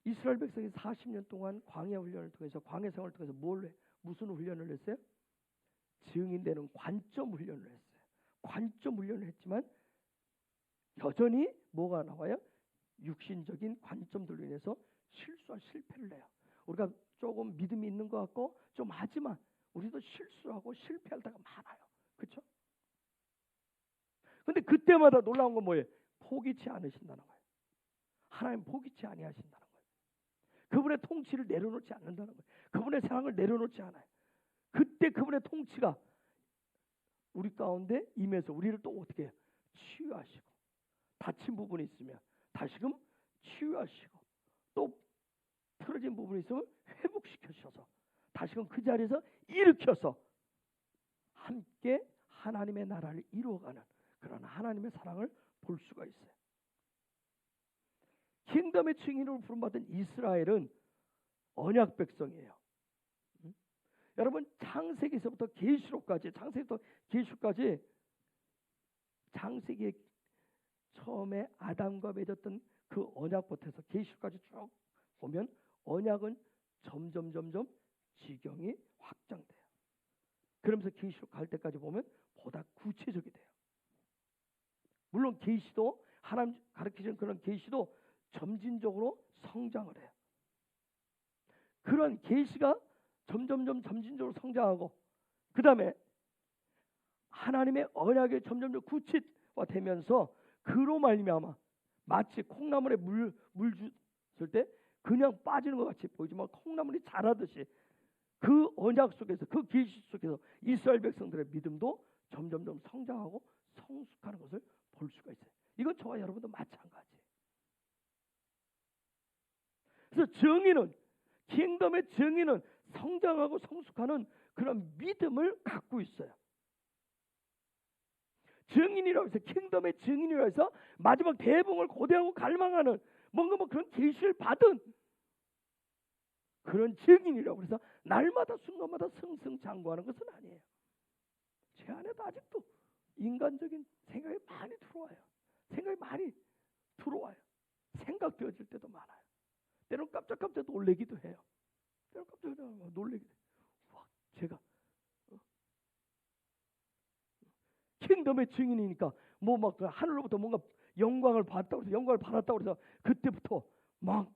이스라엘 백성이 40년 동안 광야 훈련을 통해서, 광야 생활을 통해서 무슨 훈련을 했어요? 증인되는 관점 훈련을 했어요. 관점 훈련을 했지만 여전히 뭐가 나와요? 육신적인 관점들로 인해서 실패를 해요. 우리가 조금 믿음이 있는 것 같고 좀 하지만 우리도 실수하고 실패할 때가 많아요. 그렇죠? 근데 그때마다 놀라운 건 뭐예요? 포기치 않으신다는 거예요. 하나님 포기치 아니하신다는 거예요. 그분의 통치를 내려놓지 않는다는 거예요. 그분의 사랑을 내려놓지 않아요. 그때 그분의 통치가 우리 가운데 임해서 우리를 또 어떻게 해요? 치유하시고, 다친 부분이 있으면 다시금 치유하시고, 또 틀어진 부분이 있으면 회복시켜주셔서 다시금 그 자리에서 일으켜서 함께 하나님의 나라를 이루어가는 그런 하나님의 사랑을 볼 수가 있어요. 킹덤의 증인으로 부름받은 이스라엘은 언약 백성이에요. 여러분 창세기에서부터 계시록까지, 창세기에 처음에 아담과 맺었던 그 언약부터 해서 계시록까지 쭉 보면 언약은 점점 지경이 확장돼요. 그러면서 계시록 갈 때까지 보면 보다 구체적이 돼요. 물론 계시도 하나님 가르치는 그런 계시도 점진적으로 성장을 해요. 그런 계시가 점점 점진적으로 성장하고, 그 다음에 하나님의 언약이 점점 구체화되면서 그로 말미암아 마치 콩나물에 물 줬을 때 그냥 빠지는 것 같이 보이지만 콩나물이 자라듯이 그 언약 속에서, 그 계시 속에서 이스라엘 백성들의 믿음도 점점 성장하고 성숙하는 것을 볼 수가 있어요. 이건 저와 여러분도 마찬가지예요. 그래서 정의는, 킹덤의 정의는 성장하고 성숙하는 그런 믿음을 갖고 있어요. 증인이라고 해서, 킹덤의 증인이라고 해서 마지막 대봉을 고대하고 갈망하는 뭔가 그런 계시를 받은 그런 증인이라고 해서 날마다 순간마다 승승장구하는 것은 아니에요. 제 안에도 아직도 인간적인 생각이 많이 들어와요. 생각되어질 때도 많아요. 때로는 깜짝 놀래기도 해요. 때로는 깜짝 놀래기도 해요. 와, 제가 킹덤의 증인이니까 막 하늘로부터 뭔가 영광을 받았다고 해서 그때부터 막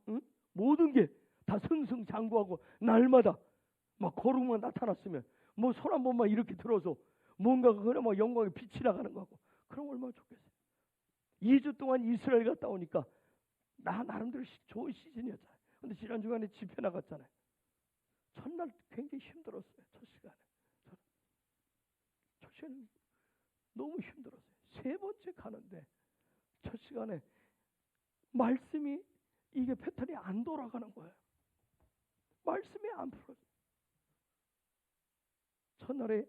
모든 게 다 승승장구하고 날마다 막 거룩만 나타났으면 뭐 손 한 번만 이렇게 들어서 뭔가가 그냥 막 영광의 빛이 나가는 거고, 그럼 얼마나 좋겠어요. 2주 동안 이스라엘 갔다 오니까 나름대로 좋은 시즌이었잖아요. 근데 지난 주간에 집회 나갔잖아요. 첫날 굉장히 힘들었어요. 첫 시간에 너무 힘들었어요. 세 번째 가는데 첫 시간에 말씀이 이게 패턴이 안 돌아가는 거예요. 말씀이 안 풀어져요. 첫날에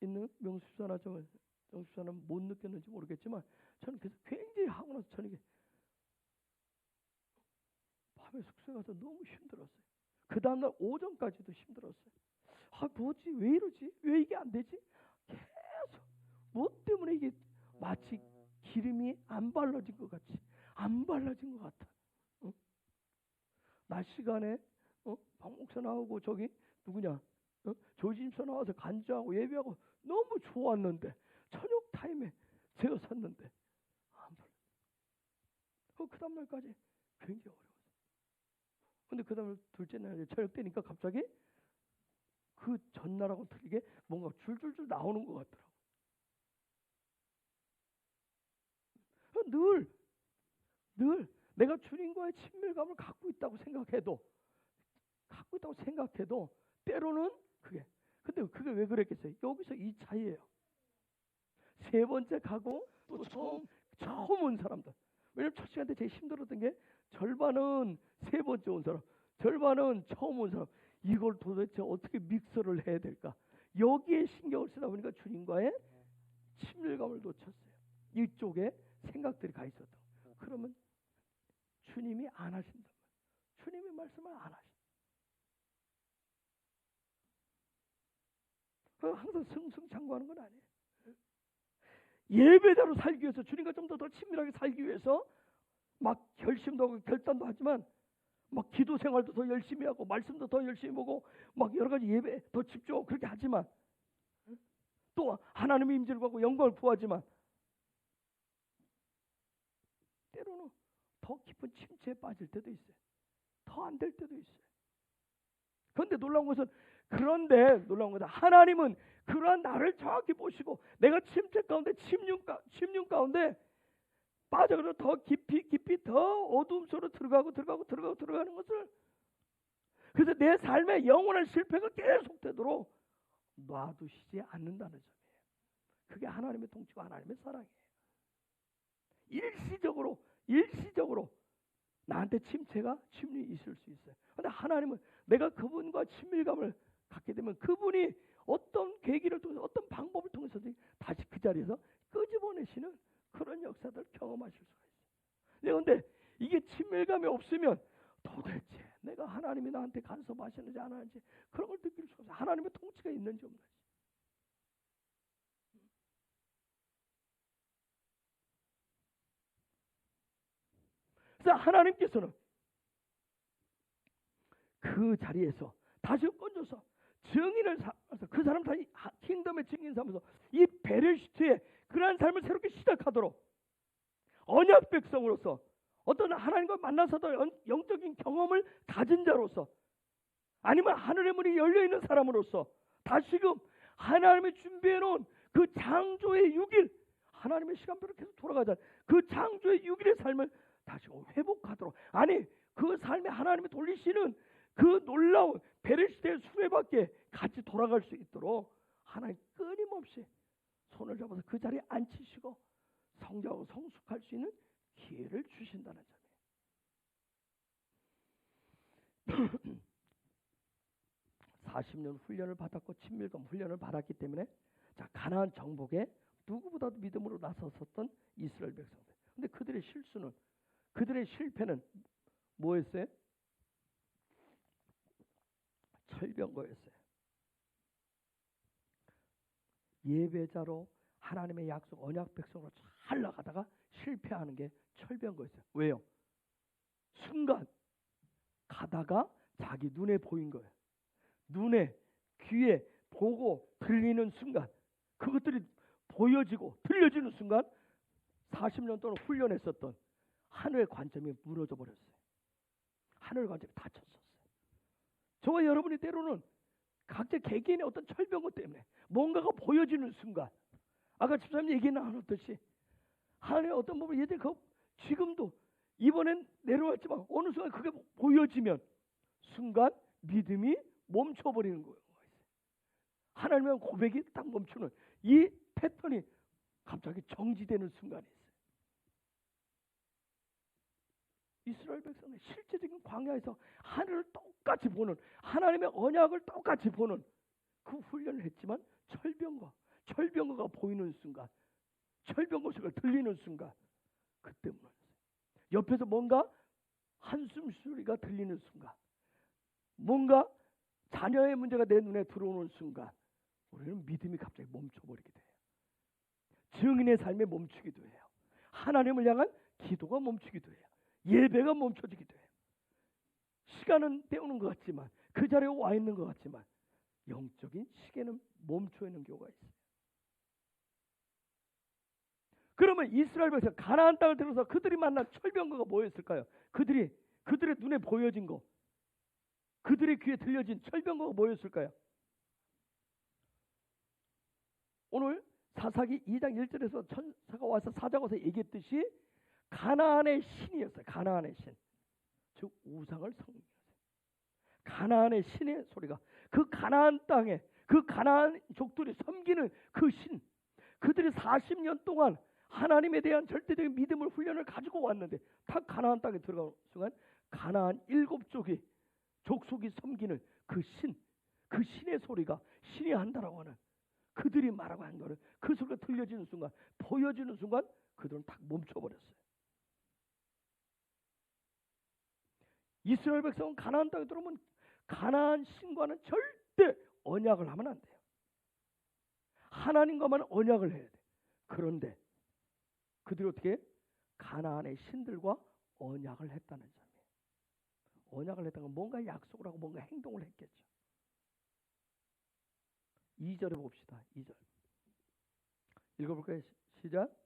있는 명수사는 못 느꼈는지 모르겠지만 저는 그래서 굉장히 하고 나서 저녁에 밤에 숙소에 가서 너무 힘들었어요. 그 다음날 오전까지도 힘들었어요. 뭐지? 왜 이러지? 왜 이게 안 되지? 계속 뭐 때문에 이게 마치 기름이 안 발라진 것 같이, 안 발라진 것 같아. 낮 시간에 박 목사 나오고 저기 누구냐? 조진서 나와서 간주하고 예배하고 너무 좋았는데 저녁 타임에 제가 섰는데 안 발라. 그 다음날까지 굉장히 어려웠어요. 근데 그 다음날 둘째 날 저녁 때니까 갑자기 그 전날하고 틀리게 뭔가 줄줄줄 나오는 것 같더라고. 늘 내가 주님과의 친밀감을 갖고 있다고 생각해도 때로는 근데 그게 왜 그랬겠어요? 여기서 이 차이예요. 세 번째 가고 또 처음 온 사람들. 왜냐면 첫 시간 때 제일 힘들었던 게 절반은 세 번째 온 사람, 절반은 처음 온 사람. 이걸 도대체 어떻게 믹서를 해야 될까? 여기에 신경을 쓰다 보니까 주님과의 친밀감을 놓쳤어요. 이쪽에 생각들이 가 있었던. 그러면 주님이 안 하신단 말이에요. 주님의 말씀을 안 하신다. 항상 승승장구하는 건 아니에요. 예배자로 살기 위해서, 주님과 좀 더 친밀하게 살기 위해서 막 결심도 하고 결단도 하지만 막 기도 생활도 더 열심히 하고 말씀도 더 열심히 보고 막 여러 가지 예배 더 집중하고 그렇게 하지만, 또 하나님의 임재를 구하고 영광을 구하지만 때로는 더 깊은 침체에 빠질 때도 있어요. 더 안 될 때도 있어요. 그런데 놀라운 것은 그런데 놀라운 것은 하나님은 그러한 나를 정확히 보시고 내가 침체 가운데 침륜 가운데 빠져서 더 깊이 더 어두움 속으로 들어가는 것을, 그래서 내 삶의 영원한 실패가 계속되도록 놔두시지 않는다는 점이에요. 그게 하나님의 통치와 하나님의 사랑이에요. 일시적으로 나한테 침륜이 있을 수 있어요. 그런데 하나님은 내가 그분과 친밀감을 갖게 되면 그분이 어떤 계기를 통해서 어떤 방법을 통해서든지 다시 그 자리에서 끄집어내시는 그런 역사들을 경험하실 수가 있어요. 그런데 이게 친밀감이 없으면 도대체 내가 하나님이 나한테 간섭하시는지 안 하는지 그런 걸 느낄 수가 없어요. 하나님의 통치가 있는지 없는지. 그래서 하나님께서는 그 자리에서 다시 건져서 증인을 삼아서 그 사람 다 킹덤의 증인 삼아서 이 베레시트의 그러한 삶을 새롭게 시작하도록 언약 백성으로서 어떤 하나님과 만나서도 영적인 경험을 가진 자로서 아니면 하늘의 문이 열려있는 사람으로서 다시금 하나님이 준비해놓은 그 창조의 6일 하나님의 시간표로 계속 돌아가자 그 창조의 6일의 삶을 다시 회복하도록 아니 그 삶에 하나님이 돌리시는 그 놀라운 베레시트의 수레바퀴에 같이 돌아갈 수 있도록 하나님 끊임없이 손을 잡아서 그 자리에 앉히시고 성장하고 성숙할 수 있는 기회를 주신다는 점이에요. 40년 훈련을 받았고 친밀감 훈련을 받았기 때문에 자 가나안 정복에 누구보다도 믿음으로 나섰었던 이스라엘 백성들. 근데 그들의 실수는 그들의 실패는 뭐였어요? 철병거였어요. 예배자로 하나님의 약속 언약 백성으로 잘 나가다가 실패하는 게 철병거였어요. 왜요? 순간 가다가 자기 눈에 보인 거예요. 눈에 귀에 보고 들리는 순간 그것들이 보여지고 들려지는 순간 40년 동안 훈련했었던 하늘의 관점이 무너져 버렸어요. 하늘의 관점이 닫혔었어요. 저와 여러분이 때로는 각자 개개인의 어떤 철병거 때문에 뭔가가 보여지는 순간 아까 집사님 얘기 나눴듯이 하나님의 어떤 부분 예전에 지금도 이번엔 내려왔지만 어느 순간 그게 보여지면 순간 믿음이 멈춰버리는 거예요. 하나님의 고백이 딱 멈추는 이 패턴이 갑자기 정지되는 순간이 있어요. 이스라엘 백성은 실제적인 광야에서 하늘을 똑같이 보는 하나님의 언약을 똑같이 보는 그 훈련을 했지만 철병거가 보이는 순간 철병거 소리가 들리는 순간 그때 무너졌어요. 옆에서 뭔가 한숨 소리가 들리는 순간 뭔가 자녀의 문제가 내 눈에 들어오는 순간 우리는 믿음이 갑자기 멈춰버리게 돼요. 증인의 삶에 멈추기도 해요. 하나님을 향한 기도가 멈추기도 해요. 예배가 멈춰지기도 해요. 시간은 때우는 것 같지만 그 자리에 와 있는 것 같지만 영적인 시계는 멈춰 있는 경우가 있어요. 그러면 이스라엘 백성 가나안 땅을 들어서 그들이 만난 철병거가 뭐였을까요? 그들의 눈에 보여진 거 그들의 귀에 들려진 철병거가 뭐였을까요? 오늘 사사기 2장 1절에서 천사가 와서 사자가 와서 얘기했듯이 가나안의 신이었어요. 가나안의 신. 즉 우상을 섬기는 가나안의 신의 소리가 그 가나안 땅에 그 가나안 족들이 섬기는 그 신 그들이 40년 동안 하나님에 대한 절대적인 믿음을 훈련을 가지고 왔는데 딱 가나안 땅에 들어가는 순간 가나안 7족이 족속이 섬기는 그 신의 소리가 신이 한다라고 하는 그들이 말하고 한 거는 그 소리가 들려지는 순간 보여지는 순간 그들은 딱 멈춰버렸어요. 이스라엘 백성은 가나안 땅에 들어오면 가나안 신과는 절대 언약을 하면 안 돼요. 하나님과만 언약을 해야 돼. 그런데 그들이 어떻게 가나안의 신들과 언약을 했다는 점이에요. 언약을 했다는 건 뭔가 약속을 하고 뭔가 행동을 했겠죠. 2절에 봅시다. 2절 읽어볼까요? 시작.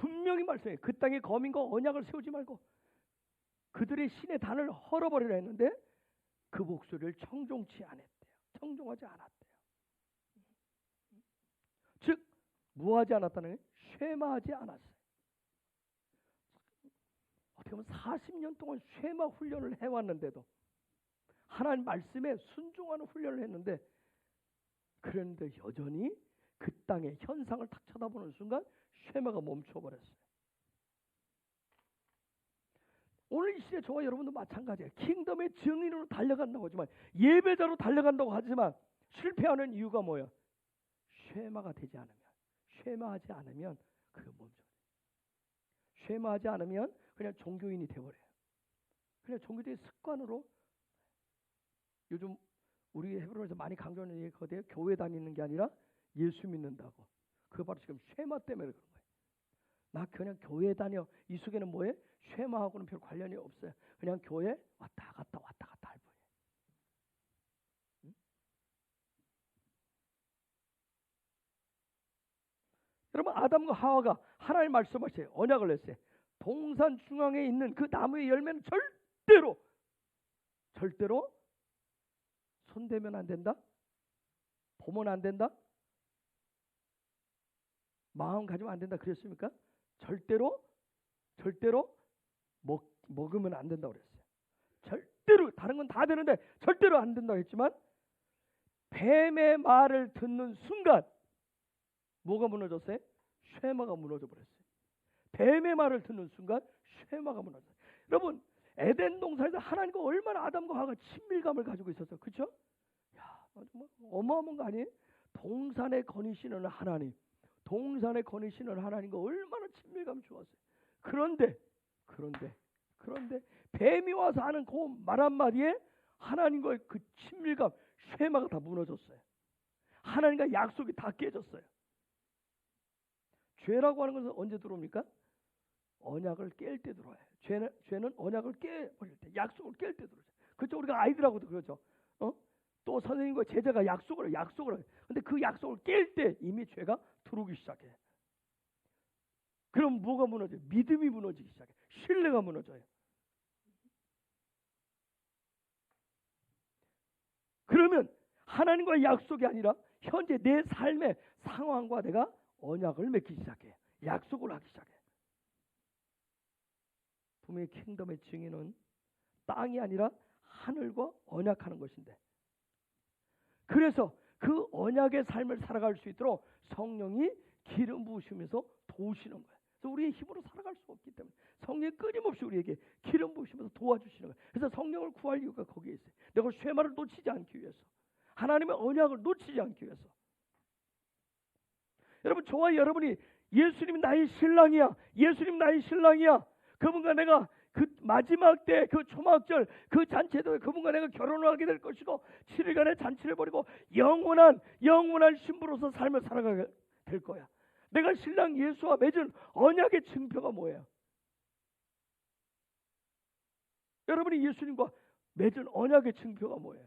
분명히 말씀해. 그 땅에 거민과 언약을 세우지 말고 그들의 신의 단을 헐어버리라 했는데 그 목소리를 청종치 않았대요. 청종하지 않았대요. 즉 뭐하지 않았다는 게 쉐마하지 않았어요. 어떻게 보면 40년 동안 쉐마 훈련을 해왔는데도 하나님 말씀에 순종하는 훈련을 했는데 그런데 여전히 그 땅의 현상을 딱 쳐다보는 순간 쉐마가 멈춰버렸어요. 오늘 이 시대 저와 여러분도 마찬가지예요. 킹덤의 증인으로 달려간다고 하지만 예배자로 달려간다고 하지만 실패하는 이유가 뭐예요? 쉐마가 되지 않으면, 쉐마하지 않으면 그게 멈춰요. 쉐마하지 않으면 그냥 종교인이 되어버려요. 그냥 종교적인 습관으로. 요즘 우리 헤브론에서 많이 강조하는 얘기거든요. 교회 다니는 게 아니라 예수 믿는다고. 그거 바로 지금 쉐마 때문에 그런 거예요. 나 그냥 교회 다녀. 이 속에는 뭐예요? 쉐마하고는 별 관련이 없어요. 그냥 교회 왔다 갔다 할 뿐이에요. 응? 여러분 아담과 하와가 하나님 말씀하세요. 언약을 냈어요. 동산 중앙에 있는 그 나무의 열매는 절대로 손대면 안 된다. 보면 안 된다. 마음 가지면 안 된다 그랬습니까? 절대로 먹으면 안 된다고 그랬어요. 절대로 다른 건 다 되는데 절대로 안 된다고 했지만 뱀의 말을 듣는 순간 뭐가 무너졌어요? 쉐마가 무너져 버렸어요. 뱀의 말을 듣는 순간 쉐마가 무너졌어요. 여러분 에덴 동산에서 하나님과 얼마나 아담과 하와가 친밀감을 가지고 있었어요. 그렇죠? 야, 정말 어마어마한 거 아니에요? 동산에 거니시는 하나님, 동산에 거니시는 하나님과 얼마나 친밀감이 좋았어요. 그런데 뱀이 와서 하는 그 말 한마디에 하나님과의 그 친밀감, 쉐마가 다 무너졌어요. 하나님과 약속이 다 깨졌어요. 죄라고 하는 것은 언제 들어옵니까? 언약을 깰 때 들어와요. 죄는 언약을 깨버릴 때, 약속을 깰 때 들어오죠. 그렇죠? 우리가 아이들하고도 그러죠. 또 선생님과 제자가 약속을 해요. 근데 그 약속을 깰 때 이미 죄가 들어오기 시작해. 그럼 뭐가 무너져요? 믿음이 무너지기 시작해. 신뢰가 무너져요. 그러면 하나님과의 약속이 아니라 현재 내 삶의 상황과 내가 언약을 맺기 시작해. 약속을 하기 시작해. 분명히 킹덤의 증인은 땅이 아니라 하늘과 언약하는 것인데, 그래서 그 언약의 삶을 살아갈 수 있도록 성령이 기름 부으시면서 도우시는 거예요. 그래서 우리의 힘으로 살아갈 수 없기 때문에 성령이 끊임없이 우리에게 기름 부으시면서 도와주시는 거예요. 그래서 성령을 구할 이유가 거기에 있어요. 내가 쉐마를 놓치지 않기 위해서, 하나님의 언약을 놓치지 않기 위해서. 여러분 저와 여러분이 예수님 나의 신랑이야, 예수님 나의 신랑이야, 그분과 내가 그 마지막 때 그 초막절 그 잔치도 그분과 내가 결혼을 하게 될 것이고 7일간의 잔치를 벌이고 영원한 신부로서 삶을 살아가게 될 거야. 내가 신랑 예수와 맺은 언약의 증표가 뭐예요? 여러분이 예수님과 맺은 언약의 증표가 뭐예요?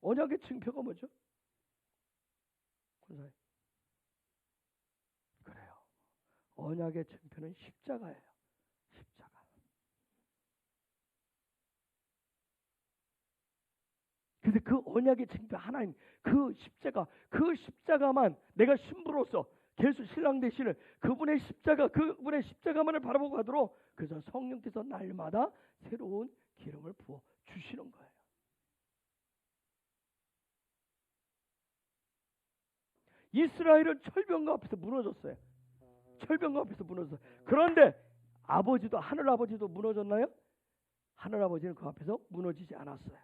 언약의 증표가 뭐죠? 그래요. 언약의 증표는 십자가예요. 십자가. 그래서 그 언약의 증표 하나님, 그 십자가만 내가 신부로서 예수 신랑 되시는 그분의 십자가만을 바라보고 가도록, 그래서 성령께서 날마다 새로운 기름을 부어 주시는 거예요. 이스라엘은 철병과 앞에서 무너졌어요. 철병과 앞에서 무너졌어요. 그런데 하늘 아버지도 무너졌나요? 하늘 아버지는 그 앞에서 무너지지 않았어요.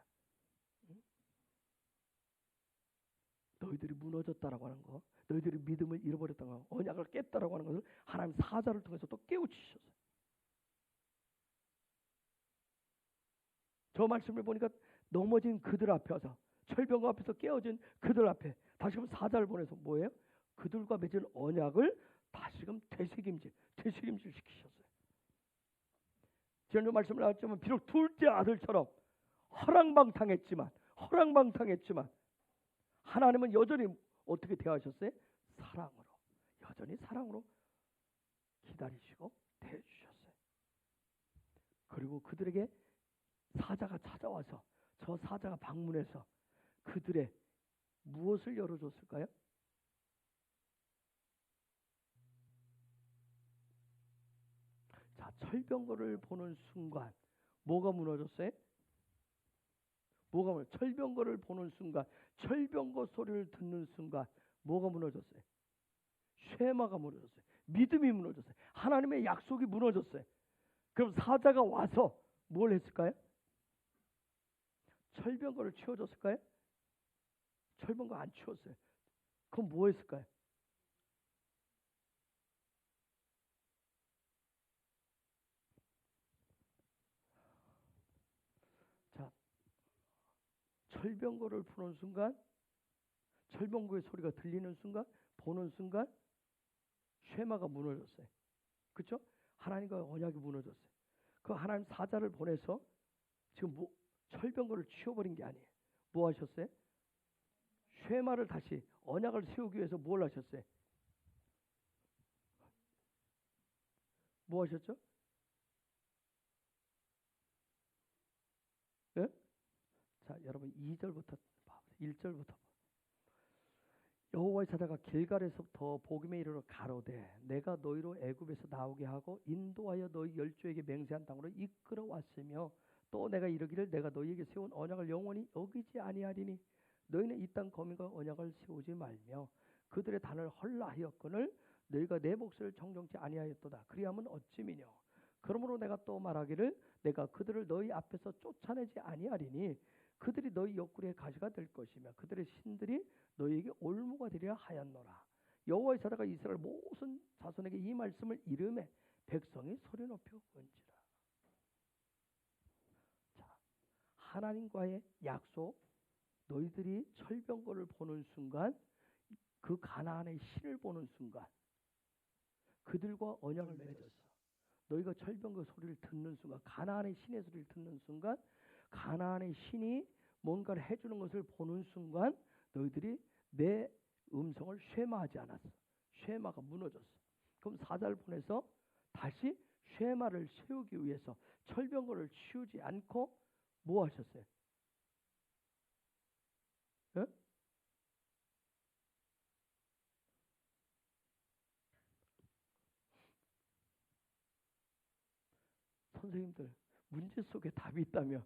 너희들이 무너졌다라고 하는 거, 너희들이 믿음을 잃어버렸다고 하는 거, 언약을 깼다라고 하는 것을 하나님 사자를 통해서 또 깨우치셨어요. 저 말씀을 보니까 넘어진 그들 앞에 와서, 철병과 앞에서 깨어진 그들 앞에 다시금 사자를 보내서 뭐예요? 그들과 맺은 언약을 다시금 되새김질 시키셨어요. 지난주 말씀을 나왔지만 비록 둘째 아들처럼 허랑방탕했지만 하나님은 여전히 어떻게 대하셨어요? 사랑으로. 여전히 사랑으로 기다리시고 대해주셨어요. 그리고 그들에게 사자가 찾아와서 저 사자가 방문해서 그들의 무엇을 열어줬을까요? 자, 철병거를 보는 순간 뭐가 무너졌어요? 철병거를 보는 순간, 철병거 소리를 듣는 순간 뭐가 무너졌어요? 쉐마가 무너졌어요. 믿음이 무너졌어요. 하나님의 약속이 무너졌어요. 그럼 사자가 와서 뭘 했을까요? 철병거를 치워줬을까요? 철병거 안 치웠어요. 그럼 뭐 했을까요? 자, 철병거를 보는 순간, 철병거의 소리가 들리는 순간, 보는 순간 쉐마가 무너졌어요. 그렇죠? 하나님과 언약이 무너졌어요. 그 하나님 사자를 보내서 지금 철병거를 치워버린 게 아니에요. 뭐 하셨어요? 쉐마를 다시 언약을 세우기 위해서 뭘 하셨어요? 뭐 하셨죠? 예? 자, 여러분 2절부터 1절부터 여호와의 사자가 길갈에서부터 복음에 이르러 가로되 내가 너희로 애굽에서 나오게 하고 인도하여 너희 열조에게 맹세한 땅으로 이끌어 왔으며 또 내가 이르기를 내가 너희에게 세운 언약을 영원히 어기지 아니하리니 너희는 이 땅 거민과 언약을 세우지 말며 그들의 단을 헐라하였거늘 너희가 내 목소리를 정정치 아니하였도다. 그리하면 어찌미뇨. 그러므로 내가 또 말하기를 내가 그들을 너희 앞에서 쫓아내지 아니하리니 그들이 너희 옆구리에 가시가 될 것이며 그들의 신들이 너희에게 올무가 되리라 하였노라. 여호와의 사자가 이스라엘 모든 자손에게 이 말씀을 이르매 백성이 소리 높여 은지라. 자, 하나님과의 약속, 너희들이 철병거를 보는 순간, 그 가나안의 신을 보는 순간, 그들과 언약을 맺었어. 너희가 철병거 소리를 듣는 순간, 가나안의 신의 소리를 듣는 순간, 가나안의 신이 뭔가를 해주는 것을 보는 순간 너희들이 내 음성을 쉐마하지 않았어. 쉐마가 무너졌어. 그럼 사자를 보내서 다시 쉐마를 세우기 위해서 철병거를 치우지 않고 뭐 하셨어요? 예? 선생님들, 문제 속에 답이 있다며.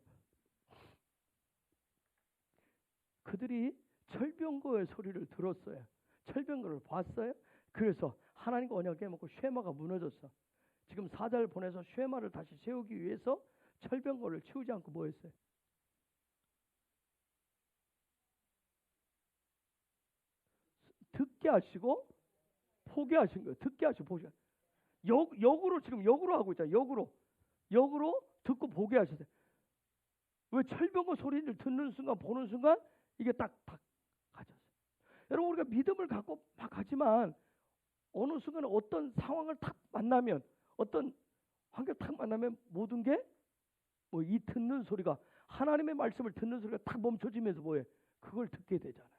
그들이 철병거의 소리를 들었어요. 철병거를 봤어요. 그래서 하나님과 언약을 깨먹고 쉐마가 무너졌어. 지금 사자를 보내서 쉐마를 다시 세우기 위해서 철병거를 치우지 않고 뭐 했어요? 듣게 하시고 포기하신 거예요. 듣게 하시고 포기하신 거예요. 역으로 지금 역으로 하고 있잖아요. 역으로 듣고 포기하셨어요. 왜? 철병거 소리를 듣는 순간 보는 순간 이게 딱 가졌어요. 여러분, 우리가 믿음을 갖고 막 가지만 어느 순간에 어떤 상황을 탁 만나면, 어떤 환경 탁 만나면 모든 게 뭐 이 듣는 소리가, 하나님의 말씀을 듣는 소리가 탁 멈춰지면서 뭐해? 그걸 듣게 되잖아요.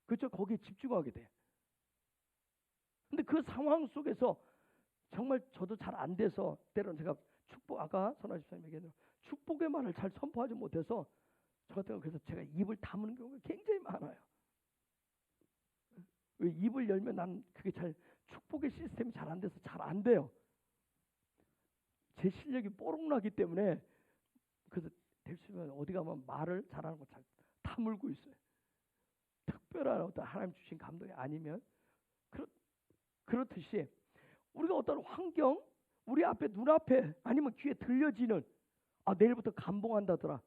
그렇죠? 거기에 집중하게 돼. 근데 그 상황 속에서 정말 저도 잘 안 돼서 때로는 제가 아까 선아 집사님 얘기한 축복의 말을 잘 선포하지 못해서 저 같은 경우 그래서 제가 입을 다무는 경우가 굉장히 많아요. 왜? 입을 열면 난 그게 잘 축복의 시스템이 잘 안 돼서 잘 안 돼요. 제 실력이 뽀록나기 때문에. 그래서 될 수 있으면 어디 가면 말을 잘하는 거 잘 다물고 있어요. 특별한 어떤 하나님 주신 감동이 아니면. 그렇듯이 우리가 어떤 환경, 우리 앞에 눈앞에 아니면 귀에 들려지는, 내일부터 감봉한다더라,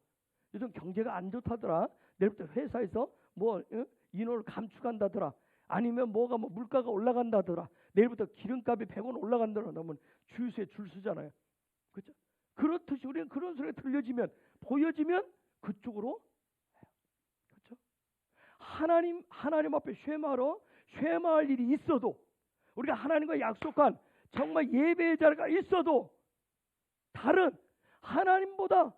요즘 경제가 안 좋다더라, 내일부터 회사에서 인원을 감축한다더라, 아니면 뭐가 물가가 올라간다더라, 내일부터 기름값이 100원 올라간다더라, 그러면 주유소에 줄 서잖아요. 그렇죠? 그렇듯이 우리는 그런 소리가 들려지면, 보여지면 그쪽으로, 그렇죠? 하나님 앞에 쉐마할 일이 있어도, 우리가 하나님과 약속한 정말 예배의 자리가 있어도 다른 하나님보다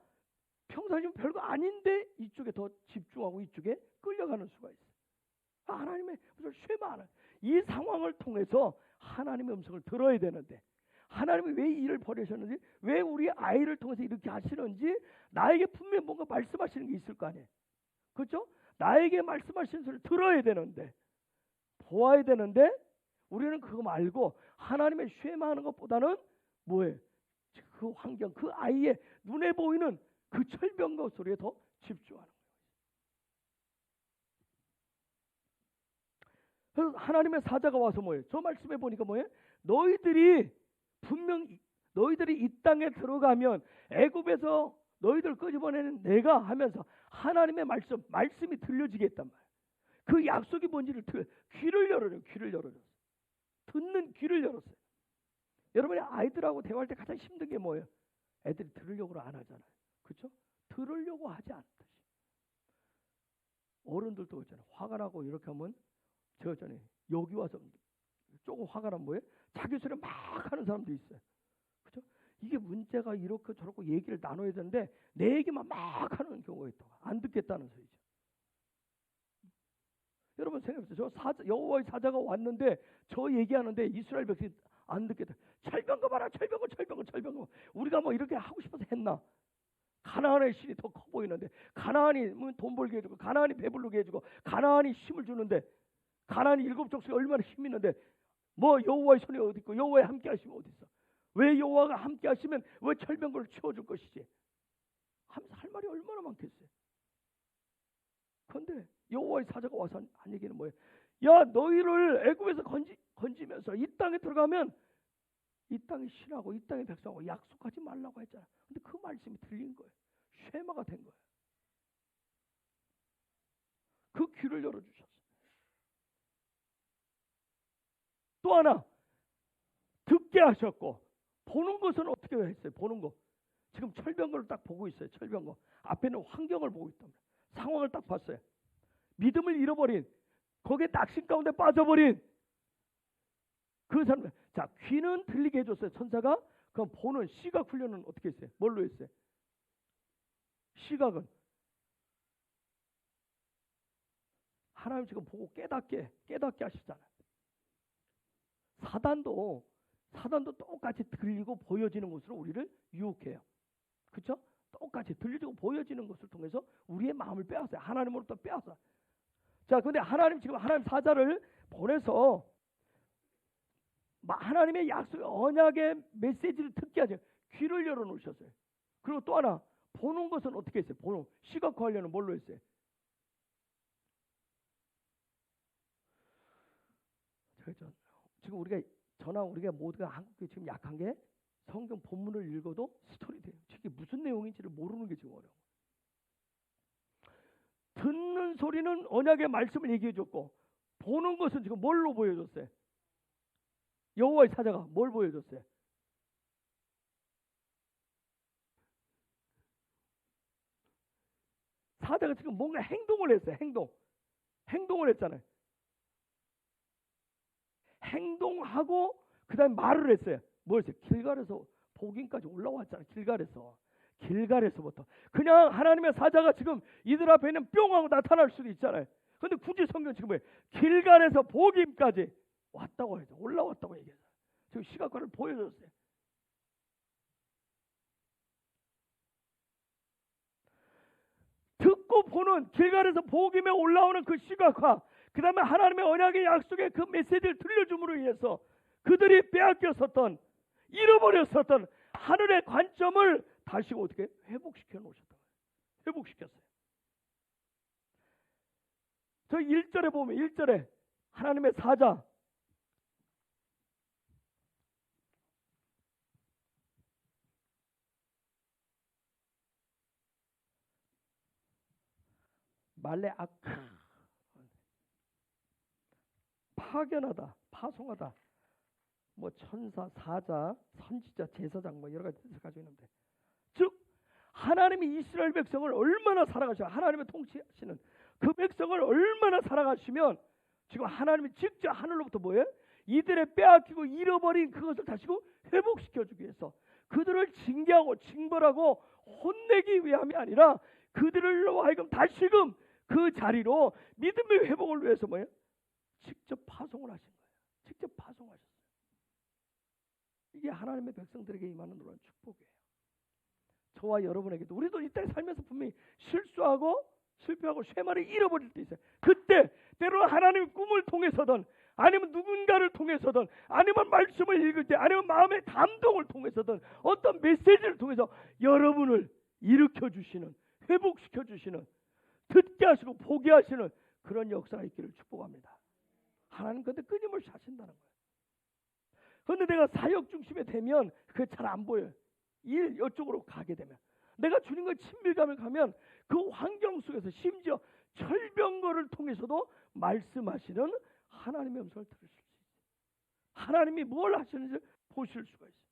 평상시면 별거 아닌데 이쪽에 더 집중하고 이쪽에 끌려가는 수가 있어요. 하나님의 쉐마는 이 상황을 통해서 하나님의 음성을 들어야 되는데, 하나님이 왜 이 일을 벌이셨는지, 왜 우리 아이를 통해서 이렇게 하시는지 나에게 분명히 뭔가 말씀하시는 게 있을 거 아니에요. 그렇죠? 나에게 말씀하시는 소리를 들어야 되는데, 보아야 되는데, 우리는 그거 말고 하나님의 쉐마하는 것보다는 뭐예요? 그 환경, 그 아이의 눈에 보이는 그 철병거 소리에 더 집중하는 거예요. 그래서 하나님의 사자가 와서 뭐예요? 저 말씀해 보니까 뭐예요? 너희들이 이 땅에 들어가면 애굽에서 너희들 끄집어내는 내가 하면서 하나님의 말씀이 들려지게 했단 말이에요. 그 약속이 뭔지를 귀를 열어요. 귀를 열어줬어요. 듣는 귀를 열었어요. 여러분이 아이들하고 대화할 때 가장 힘든 게 뭐예요? 애들이 들으려고 안 하잖아요. 그렇죠? 들으려고 하지 않듯이. 어른들도 있잖아요. 화가 나고 이렇게 하면 저 전에 여기 와서 조금 화가 나면 뭐예요? 자기 소리 막 하는 사람도 있어요. 그렇죠? 이게 문제가 이렇게 저렇게 얘기를 나눠야 되는데 내 얘기만 막 하는 경우가 있다고. 안 듣겠다는 소리죠. 여러분 생각해보세요. 여호와의 사자가 왔는데 저 얘기하는데 이스라엘 백성이 안 듣겠다. 철병거 봐라, 철병거. 우리가 뭐 이렇게 하고 싶어서 했나? 가나안의 신이 더 커 보이는데, 가나안이 돈 벌게 해주고, 가나안이 배부르게 해주고, 가나안이 힘을 주는데, 가나안이 7 족속이 얼마나 힘이 있는데, 뭐 여호와의 손이 어디 있고 여호와의 함께 하시면 어디 있어? 왜 여호와가 함께 하시면 왜 철병거를 치워줄 것이지? 하면서 할 말이 얼마나 많겠어요. 그런데 여호와의 사자가 와서 한 얘기는 뭐예요? 야, 너희를 애굽에서 건지면서 이 땅에 들어가면 이 땅의 신하고 이 땅의 백성하고 약속하지 말라고 했잖아. 근데 그 말씀이 들린 거예요. 쉐마가 된 거예요. 그 귀를 열어주셨어요. 또 하나 듣게 하셨고, 보는 것은 어떻게 했어요? 보는 거. 지금 철병거를 딱 보고 있어요. 철병거. 앞에 있는 환경을 보고 있단 말이에요. 상황을 딱 봤어요. 믿음을 잃어버린, 거기에 낙심 가운데 빠져버린 그 사람. 자, 귀는 들리게 해줬어요. 천사가. 그럼 보는 시각 훈련은 어떻게 했어요? 뭘로 했어요? 시각은 하나님 지금 보고 깨닫게 하시잖아요. 사단도 똑같이 들리고 보여지는 것으로 우리를 유혹해요. 그렇죠? 똑같이 들리고 보여지는 것을 통해서 우리의 마음을 빼앗아요. 하나님으로부터 빼앗아. 자, 근데 지금 하나님 사자를 보내서 하나님의 약속, 언약의 메시지를 듣게 하죠. 귀를 열어놓으셨어요. 그리고 또 하나, 보는 것은 어떻게 했어요? 시각화하려는 뭘로 했어요? 지금 우리가 모두가 한국에 지금 약한 게 성경 본문을 읽어도 스토리 돼요. 이게 무슨 내용인지를 모르는 게 지금 어려워. 듣는 소리는 언약의 말씀을 얘기해줬고, 보는 것은 지금 뭘로 보여줬어요? 여호와의 사자가 뭘 보여줬어요? 사자가 지금 뭔가 행동을 했어요. 행동을 했잖아요. 행동하고 그 다음에 말을 했어요. 뭘 했어요? 길갈에서 복임까지 올라왔잖아요. 길갈에서부터 그냥 하나님의 사자가 지금 이들 앞에 있는 뿅 하고 나타날 수도 있잖아요. 근데 굳이 성경 지금 뭐예요? 길갈에서 복임까지 왔다고 해서 올라왔다고 얘기해요. 지금 시각화를 보여줬어요. 듣고 보는 길갈에서 복임에 올라오는 그 시각화, 그 다음에 하나님의 언약의 약속의 그 메시지를 들려줌으로 인해서 그들이 빼앗겼었던, 잃어버렸었던 하늘의 관점을 다시 어떻게 회복시켜 놓으셨다. 회복시켰어요. 저 1절에 보면 1절에 하나님의 사자, 말레아카, 파견하다, 파송하다, 뭐 천사, 사자, 선지자, 제사장, 뭐 여러 가지 뜻을 가지고 있는데, 즉 하나님이 이스라엘 백성을 얼마나 사랑하시고 하나님의 통치하시는 그 백성을 얼마나 사랑하시면 지금 하나님이 직접 하늘로부터 뭐예요? 이들의 빼앗기고 잃어버린 그것을 다시 회복시켜주기 위해서 그들을 징계하고 징벌하고 혼내기 위함이 아니라 그들로 하여금 다시금 그 자리로 믿음의 회복을 위해서 뭐예요? 직접 파송을 하신 거예요. 직접 파송하셨어요. 이게 하나님의 백성들에게 임하는 놀라운 축복이에요. 저와 여러분에게도, 우리도 이 땅에 살면서 분명히 실수하고 실패하고 쇠말을 잃어버릴 때 있어요. 그때 때로는 하나님의 꿈을 통해서든 아니면 누군가를 통해서든 아니면 말씀을 읽을 때 아니면 마음의 감동을 통해서든 어떤 메시지를 통해서 여러분을 일으켜 주시는, 회복시켜 주시는, 듣게 하시고 보게 하시는 그런 역사가 있기를 축복합니다. 하나님 근데 끊임없이 하신다는 거예요. 그런데 내가 사역 중심에 되면 그게 잘 안 보여요. 일 이쪽으로 가게 되면, 내가 주님과 친밀감을 가면 그 환경 속에서 심지어 철병거를 통해서도 말씀하시는 하나님의 음성을 들으실 수 있어요. 하나님이 뭘 하시는지 보실 수가 있어요.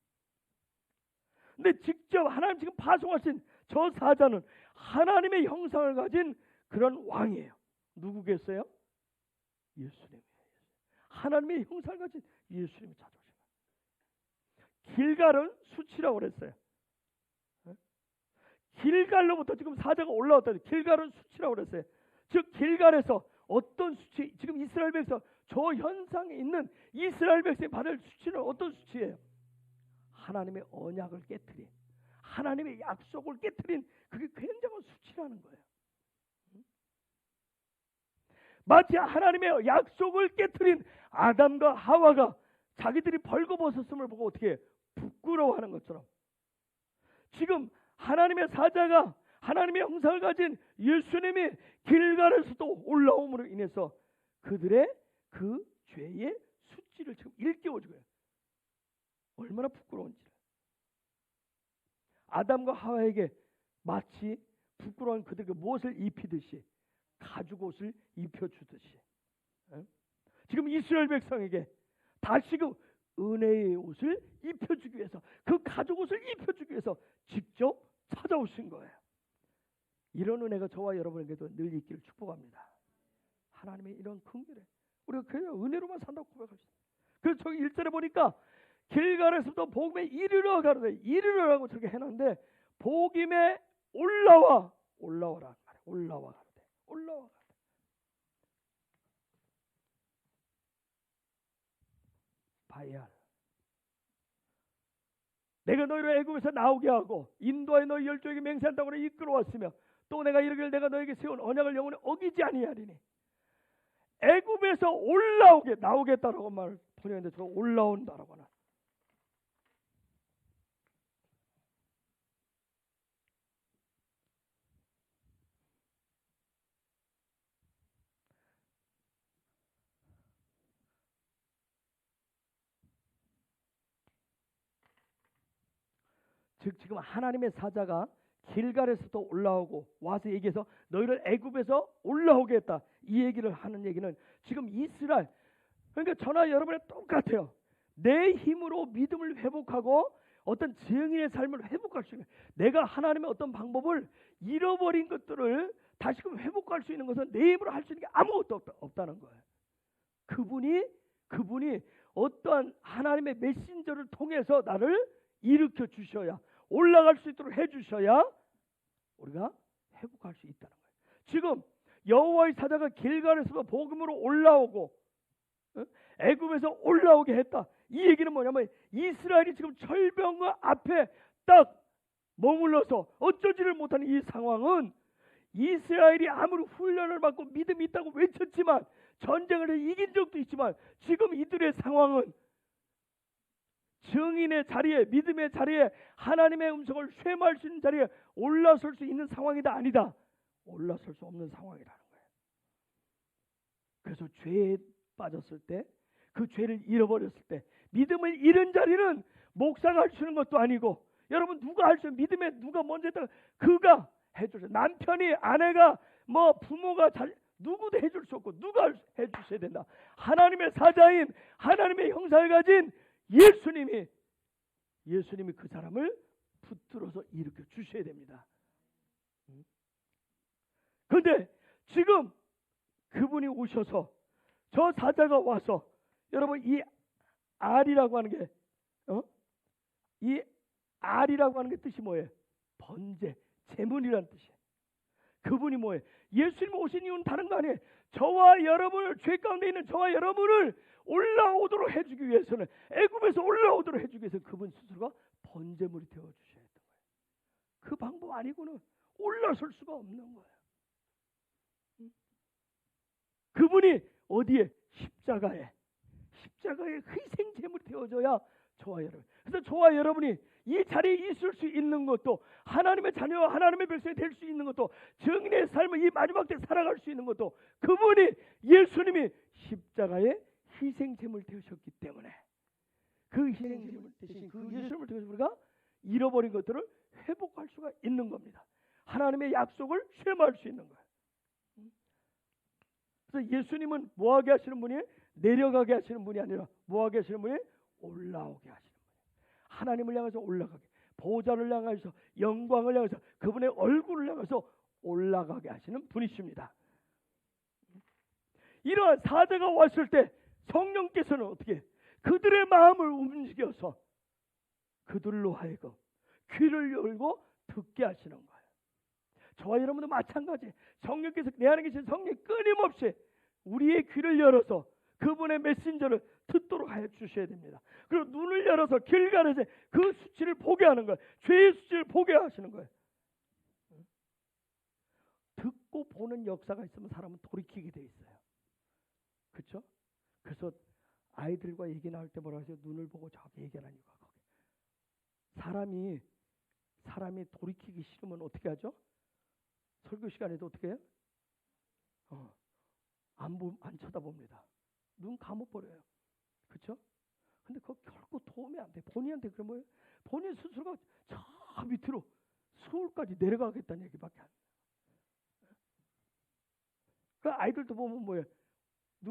근데 직접 하나님 지금 파송하신 저 사자는 하나님의 형상을 가진 그런 왕이에요. 누구겠어요? 예수님이에요. 하나님의 형상을 가진 예수님이 찾아오신 거예요. 길갈은 수치라고 그랬어요. 길갈로부터 지금 사자가 올라왔다. 길갈은 수치라고 그랬어요. 즉 길갈에서 어떤 수치, 지금 이스라엘 백성, 저 현상에 있는 이스라엘 백성이 받을 수치는 어떤 수치예요? 하나님의 언약을 깨트린, 하나님의 약속을 깨트린, 그게 굉장한 수치라는 거예요. 마치 하나님의 약속을 깨트린 아담과 하와가 자기들이 벌거벗었음을 보고 어떻게 부끄러워하는 것처럼, 지금 하나님의 사자가 하나님의 형상을 가진 예수님이 길갈에서도 올라옴으로 인해서 그들의 그 죄의 수치를 지금 일깨워준 거예요. 얼마나 부끄러운지를. 아담과 하와에게 마치 부끄러운 그들에게 무엇을 입히듯이 가죽옷을 입혀주듯이, 지금 이스라엘 백성에게 다시금 은혜의 옷을 입혀주기 위해서, 그 가죽옷을 입혀주기 위해서 직접 찾아오신 거예요. 이런 은혜가 저와 여러분에게도 늘 있기를 축복합니다. 하나님의 이런 긍휼에 우리가 그냥 은혜로만 산다고 고백할 수 있어요. 그래서 저기 1절에 보니까 길갈에서부터 복임에 이르러 가는데, 이르러라고 저렇게 해놨는데 복임에 올라와라는 말이에요. 올라와 가는데. 바알, 내가 너희를 애굽에서 나오게 하고 인도하여 너희 열조에게 맹세한다고 이끌어왔으며 또 내가 이르기를 내가 너에게 세운 언약을 영원히 어기지 아니하리니, 애굽에서 올라오게, 나오겠다라고 말 번역했는데 저 올라온다라고 하나. 즉 지금 하나님의 사자가 길갈에서도 올라오고 와서 얘기해서 너희를 애굽에서 올라오게 했다, 이 얘기를 하는 얘기는 지금 이스라엘, 그러니까 저나 여러분의 똑같아요. 내 힘으로 믿음을 회복하고 어떤 증인의 삶을 회복할 수 있는, 내가 하나님의 어떤 방법을 잃어버린 것들을 다시금 회복할 수 있는 것은 내 힘으로 할 수 있는 게 아무것도 없다는 거예요. 그분이 어떠한 하나님의 메신저를 통해서 나를 일으켜 주셔야, 올라갈 수 있도록 해주셔야 우리가 회복할 수 있다는 거예요. 지금 여호와의 사자가 길갈에서 복음으로 올라오고 애굽에서 올라오게 했다, 이 얘기는 뭐냐면 이스라엘이 지금 철병과 앞에 딱 머물러서 어쩌지를 못하는 이 상황은, 이스라엘이 아무리 훈련을 받고 믿음이 있다고 외쳤지만, 전쟁을 해 이긴 적도 있지만, 지금 이들의 상황은 증인의 자리에, 믿음의 자리에, 하나님의 음성을 쇠말 수 있는 자리에 올라설 수 있는 상황이다, 아니다? 올라설 수 없는 상황이라는 거예요. 그래서 죄에 빠졌을 때, 그 죄를 잃어버렸을 때, 믿음을 잃은 자리는 목사가 할 수 있는 것도 아니고, 여러분 누가 할 수 있는, 믿음에 누가 먼저 했다가 그가 해주세요. 남편이, 아내가, 뭐 부모가 누구도 해줄 수 없고 누가 해주셔야 된다. 하나님의 사자인, 하나님의 형상을 가진 예수님이 그 사람을 붙들어서 일으켜 주셔야 됩니다. 그런데 지금 그분이 오셔서, 저 사자가 와서, 여러분 이 알이라고 하는 게, 이 알이라고 하는 게 뜻이 뭐예요? 번제, 제문이라는 뜻이에요. 그분이 뭐예요? 예수님 오신 이유는 다른 거 아니에요. 저와 여러분을, 죄 가운데 있는 저와 여러분을 올라오도록 해주기 위해서는, 애굽에서 올라오도록 해주기 위해서 그분 스스로가 번제물이 되어주셔야 했던 거예요. 그 방법 아니고는 올라설 수가 없는 거예요. 그분이 어디에? 십자가에 희생 제물이 되어져야 저와 여러분. 그래서 저와 여러분이 이 자리에 있을 수 있는 것도, 하나님의 자녀와 하나님의 백성이 될 수 있는 것도, 증인의 삶을 이 마지막 때 살아갈 수 있는 것도 그분이, 예수님이 십자가에 희생 제물 되셨기 때문에, 그 희생 제물 대신 그 예수님을 통해서 우리가 잃어버린 것들을 회복할 수가 있는 겁니다. 하나님의 약속을 쇠마할 수 있는 거예요. 그래서 예수님은 뭐하게 하시는 분이? 내려가게 하시는 분이 아니라 뭐하게 하시는 분이? 올라오게 하시는 분이에요. 하나님을 향해서 올라가게, 보좌를 향해서, 영광을 향해서, 그분의 얼굴을 향해서 올라가게 하시는 분이십니다. 이러한 사자가 왔을 때 성령께서는 어떻게? 그들의 마음을 움직여서 그들로 하여금 귀를 열고 듣게 하시는 거예요. 저와 여러분도 마찬가지. 성령께서, 내 안에 계신 성령이 끊임없이 우리의 귀를 열어서 그분의 메신저를 듣도록 하여 주셔야 됩니다. 그리고 눈을 열어서 길가에서 그 수치를 보게 하는 거예요. 죄의 수치를 보게 하시는 거예요. 듣고 보는 역사가 있으면 사람은 돌이키게 돼 있어요. 그렇죠? 그래서 아이들과 얘기 나올 때 뭐라 하세요? 눈을 보고 저기 얘기하는 이유가 거기. 사람이 돌이키기 싫으면 어떻게 하죠? 설교 시간에도 어떻게 해요? 안 쳐다봅니다. 눈 감아버려요. 그렇죠? 근데 그거 결코 도움이 안 돼. 본인한테 그런 뭐예요? 본인 스스로가 저 밑으로 수월까지 내려가겠다는 얘기밖에 안 돼요. 그 아이들도 보면 뭐예요?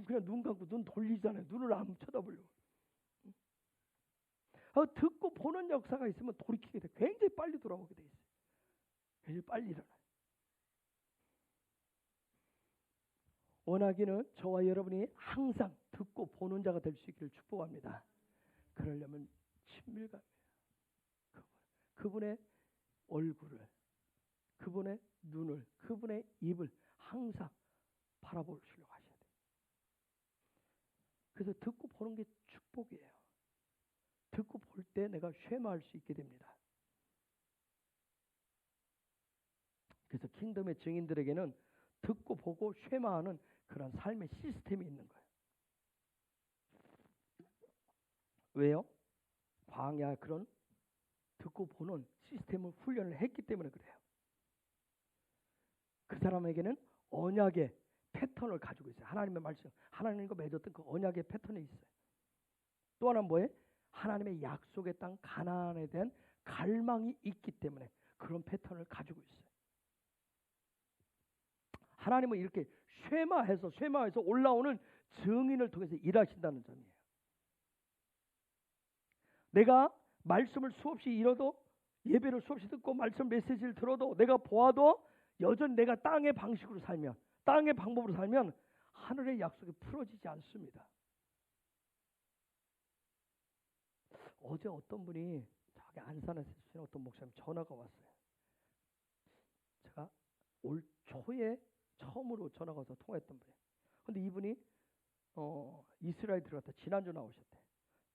그냥 눈 감고 눈 돌리잖아요. 눈을 안 쳐다보려고. 듣고 보는 역사가 있으면 돌이키게 돼. 굉장히 빨리 돌아오게 돼 있어요. 굉장히 빨리 일어나요. 원하기는 저와 여러분이 항상 듣고 보는 자가 될 수 있기를 축복합니다. 그러려면 친밀감이에요. 그분의 얼굴을, 그분의 눈을, 그분의 입을 항상 바라보시려고 하셔야 돼요. 그래서 듣고 보는 게 축복이에요. 듣고 볼 때 내가 쉐마할 수 있게 됩니다. 그래서 킹덤의 증인들에게는 듣고 보고 쉐마하는 그런 삶의 시스템이 있는 거예요. 왜요? 광야 그런 듣고 보는 시스템을 훈련을 했기 때문에 그래요. 그 사람에게는 언약의 패턴을 가지고 있어요. 하나님의 말씀, 하나님과 맺었던 그 언약의 패턴이 있어요. 또 하나는 뭐예요? 하나님의 약속의 땅 가나안에 대한 갈망이 있기 때문에 그런 패턴을 가지고 있어요. 하나님은 이렇게 쉐마해서 올라오는 증인을 통해서 일하신다는 점이에요. 내가 말씀을 수없이 잃어도, 예배를 수없이 듣고 말씀 메시지를 들어도, 내가 보아도 여전히 내가 땅의 방식으로 살면, 땅의 방법으로 살면 하늘의 약속이 풀어지지 않습니다. 어제 어떤 분이 저기 안산에서 쓰시는 어떤 목사님 전화가 왔어요. 제가 올 초에 처음으로 전화가 와서 통화했던 분이에요. 근데 이분이 이스라엘 들어갔다 지난주 나오셨대.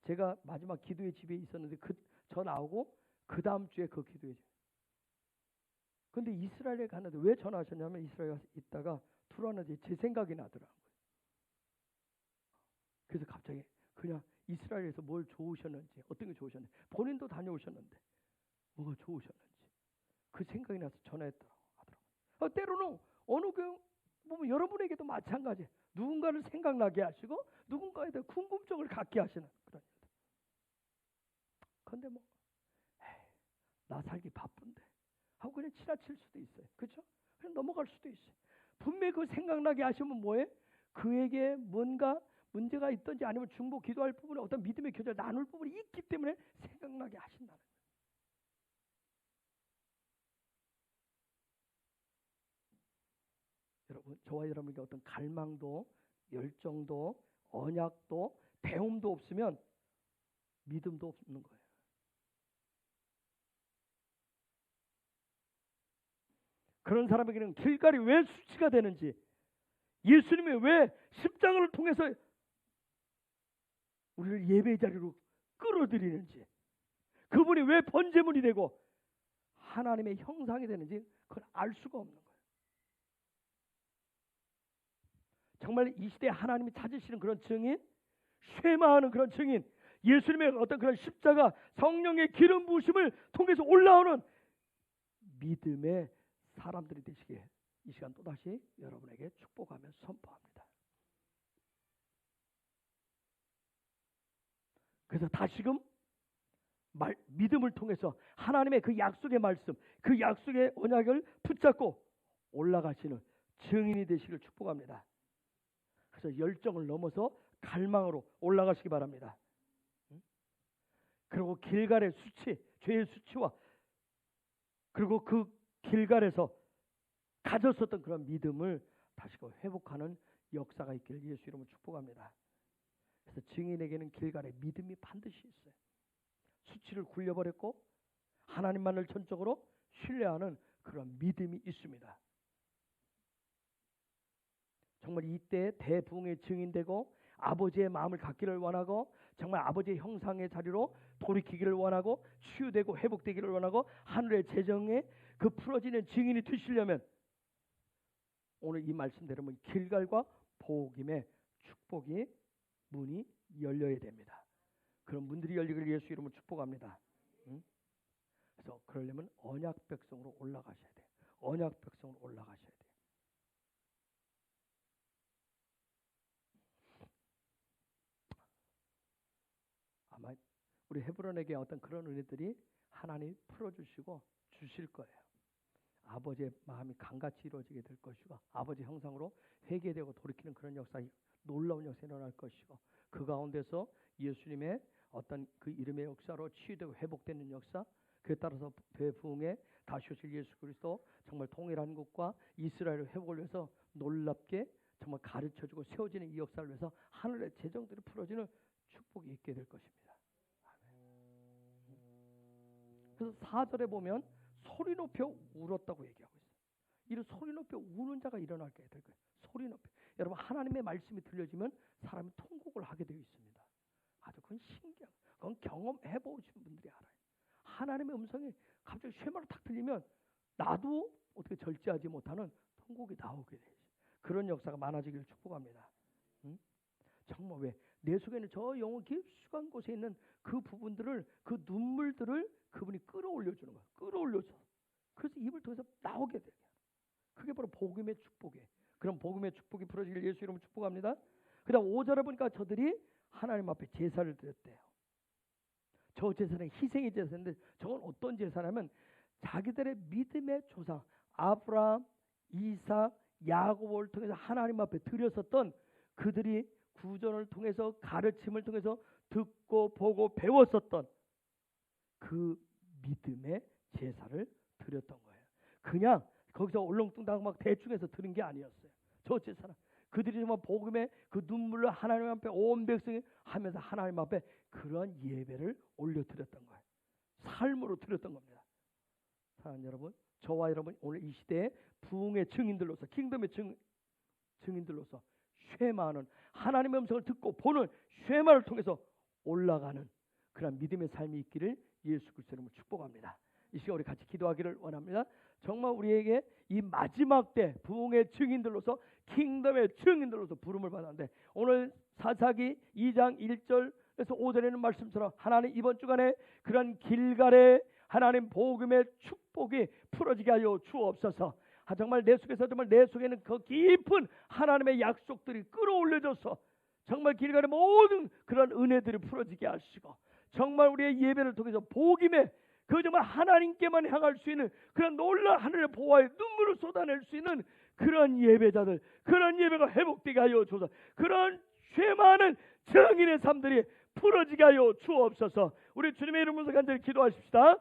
제가 마지막 기도의 집에 있었는데 저 나오고 그 다음 주에 그 기도의 집. 근데 이스라엘에 갔는데 왜 전화하셨냐면 이스라엘에 있다가 들어왔는데 제 생각이 나더라고요. 그래서 갑자기 그냥 이스라엘에서 뭘 좋으셨는지, 어떤 게 좋으셨는지, 본인도 다녀오셨는데 뭐가 좋으셨는지 그 생각이 나서 전화했더라고 하더라고요. 때로는 어느 교회 보면 여러분에게도 마찬가지. 누군가를 생각나게 하시고 누군가에 대한 궁금증을 갖게 하시는 그런 일들. 그런데 나 살기 바쁜데 하고 그냥 지나칠 수도 있어요. 그렇죠? 그냥 넘어갈 수도 있어요. 분명히 그 생각나게 하시면 뭐예요? 그에게 뭔가 문제가 있든지 아니면 중보 기도할 부분에 어떤 믿음의 교제를 나눌 부분이 있기 때문에 생각나게 하신다는 거예요. 여러분, 저와 여러분에게 어떤 갈망도, 열정도, 언약도, 배움도 없으면 믿음도 없는 거예요. 그런 사람에게는 길갈이 왜 수치가 되는지, 예수님이 왜 십자가를 통해서 우리를 예배의 자리로 끌어들이는지, 그분이 왜 번제물이 되고 하나님의 형상이 되는지 그걸 알 수가 없는 거예요. 정말 이 시대에 하나님이 찾으시는 그런 증인, 쇠마하는 그런 증인, 예수님의 어떤 그런 십자가, 성령의 기름 부으심을 통해서 올라오는 믿음의 사람들이 되시기에 이 시간 또다시 여러분에게 축복하며 선포합니다. 그래서 다시금 믿음을 통해서 하나님의 그 약속의 말씀, 그 약속의 언약을 붙잡고 올라가시는 증인이 되시기를 축복합니다. 그래서 열정을 넘어서 갈망으로 올라가시기 바랍니다. 그리고 길갈의 수치, 죄의 수치와 그리고 그 길갈에서 가졌었던 그런 믿음을 다시금 회복하는 역사가 있기를 예수 이름으로 축복합니다. 그래서 증인에게는 길갈의 믿음이 반드시 있어요. 수치를 굴려버렸고 하나님만을 전적으로 신뢰하는 그런 믿음이 있습니다. 정말 이때 대부흥의 증인되고 아버지의 마음을 갖기를 원하고 정말 아버지의 형상의 자리로 돌이키기를 원하고 치유되고 회복되기를 원하고 하늘의 재정에 그 풀어지는 증인이 되시려면 오늘 이 말씀대로 길갈과 복임의 축복이 문이 열려야 됩니다. 그런 문들이 열리기를 예수 이름으로 축복합니다. 그래서 그러려면 언약 백성으로 올라가셔야 돼요. 언약 백성으로 올라가셔야 돼요. 아마 우리 헤브론에게 어떤 그런 은혜들이 하나님이 풀어주시고 주실 거예요. 아버지의 마음이 강같이 이루어지게 될 것이고 아버지 형상으로 회개되고 돌이키는 그런 역사, 놀라운 역사가 일어날 것이고 그 가운데서 예수님의 어떤 그 이름의 역사로 치유되고 회복되는 역사, 그에 따라서 대부흥에 다시 오실 예수 그리스도 정말 통일한 것과 이스라엘의 회복을 위해서 놀랍게 정말 가르쳐주고 세워지는 이 역사를 위해서 하늘의 재정들이 풀어지는 축복이 있게 될 것입니다. 그래서 4절에 보면 소리 높여 울었다고 얘기하고 있어요. 이런 소리 높여 우는 자가 일어나게 될 거예요. 소리 높여. 여러분 하나님의 말씀이 들려지면 사람이 통곡을 하게 되어 있습니다. 아주 그건 신기한, 그건 경험해 보신 분들이 알아요. 하나님의 음성이 갑자기 쇠마로 탁 들리면 나도 어떻게 절제하지 못하는 통곡이 나오게 돼요. 그런 역사가 많아지기를 축복합니다. 정말 왜 내 속에는 저 영혼 깊숙한 곳에 있는 그 부분들을, 그 눈물들을 그분이 끌어올려 주는 거예요. 끌어올려서 그래서 입을 통해서 나오게 돼요. 그게 바로 복음의 축복이에요. 그럼 복음의 축복이 풀어지길 예수 이름으로 축복합니다. 그다음 5절에 보니까 저들이 하나님 앞에 제사를 드렸대요. 저 제사는 희생의 제사인데 저건 어떤 제사냐면 자기들의 믿음의 조상 아브라함, 이삭, 야곱을 통해서 하나님 앞에 드렸었던 그들이 구전을 통해서 가르침을 통해서 듣고 보고 배웠었던 그 믿음의 제사를 드렸던 거예요. 그냥 거기서 얼렁뚱땅 막 대충해서 드린 게 아니었어요. 저 제사는 그들이 정말 복음의 그 눈물을 하나님 앞에 온 백성이 하면서 하나님 앞에 그런 예배를 올려드렸던 거예요. 삶으로 드렸던 겁니다. 사랑하는 여러분, 저와 여러분 오늘 이 시대에 부흥의 증인들로서 킹덤의 증인들로서 쉐마는 하나님의 음성을 듣고 보는 쉐마를 통해서 올라가는 그런 믿음의 삶이 있기를 예수 그리스도 이름으로 축복합니다. 이 시간 우리 같이 기도하기를 원합니다. 정말 우리에게 이 마지막 때 부흥의 증인들로서 킹덤의 증인들로서 부름을 받았는데 오늘 사사기 2장 1절에서 5절에는 말씀처럼 하나님 이번 주간에 그런 길갈에 하나님 복음의 축복이 풀어지게 하여 주옵소서. 정말 내 속에서 정말 내 속에는 그 깊은 하나님의 약속들이 끌어올려져서 정말 길갈의 모든 그런 은혜들이 풀어지게 하시고 정말 우리의 예배를 통해서 복임의 그 정말 하나님께만 향할 수 있는 그런 놀라운 하늘의 보화에 눈물을 쏟아낼 수 있는 그런 예배자들, 그런 예배가 회복되게 하여 주옵소서. 그런 죄 많은 증인의 삶들이 풀어지게 하여 주옵소서. 우리 주님의 이름으로 간절히 기도하십시다.